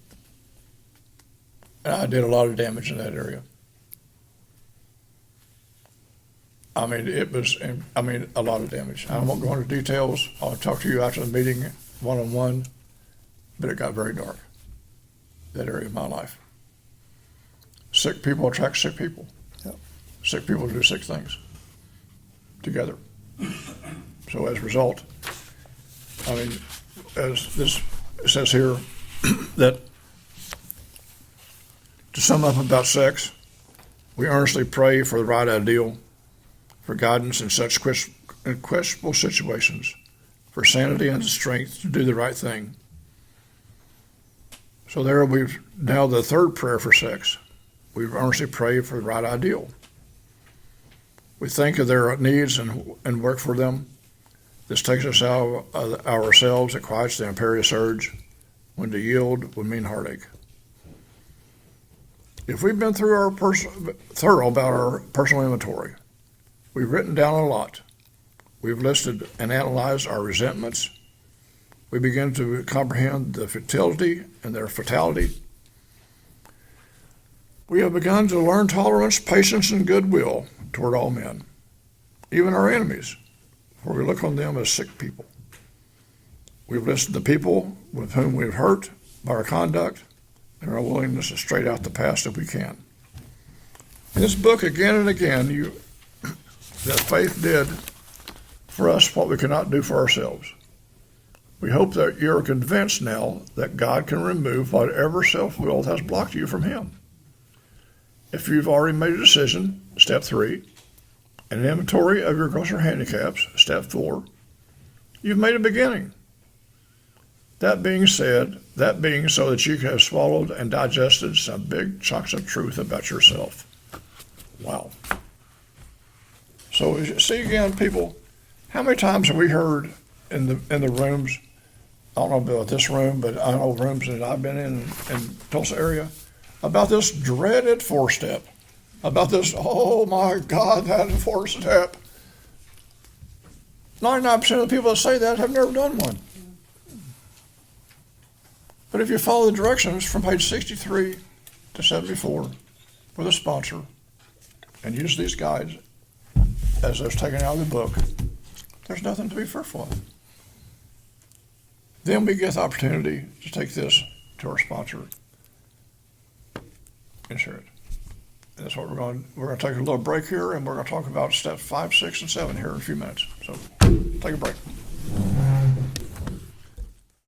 And I did a lot of damage in that area. I mean, a lot of damage. I won't go into details. I'll talk to you after the meeting, one-on-one, but it got very dark, that area of my life. Sick people attract sick people. Yep. Sick people do sick things together. So as a result, I mean, as this says here, that to sum up about sex, we earnestly pray for the right ideal, for guidance in such questionable situations, for sanity and the strength to do the right thing. So there we've now the third prayer for sex. We earnestly pray for the right ideal. We think of their needs and work for them. This takes us out of ourselves. It quiets the imperious urge. When to yield would mean heartache. If we've been through thorough about our personal inventory, we've written down a lot. We've listed and analyzed our resentments. We begin to comprehend the futility and their fatality. We have begun to learn tolerance, patience, and goodwill toward all men, even our enemies, for we look on them as sick people. We've listed the people with whom we've hurt by our conduct and our willingness to straighten out the past if we can. In this book, again and again, that faith did for us what we could not do for ourselves. We hope that you're convinced now that God can remove whatever self-will has blocked you from Him. If you've already made a decision, step 3, and an inventory of your grosser handicaps, step 4, you've made a beginning. That being so that you can have swallowed and digested some big chunks of truth about yourself. Wow. So as you see again, people, how many times have we heard in the rooms, I don't know about this room, but I know rooms that I've been in Tulsa area, about this dreaded 4-step, about this, oh my God, that 4-step. 99% of the people that say that have never done one. But if you follow the directions from page 63 to 74 with a sponsor and use these guides as those taken out of the book, there's nothing to be fearful of. Then we get the opportunity to take this to our sponsor and share it. And that's what we're going to take a little break here, and we're going to talk about steps 5, 6, and 7 here in a few minutes. So take a break.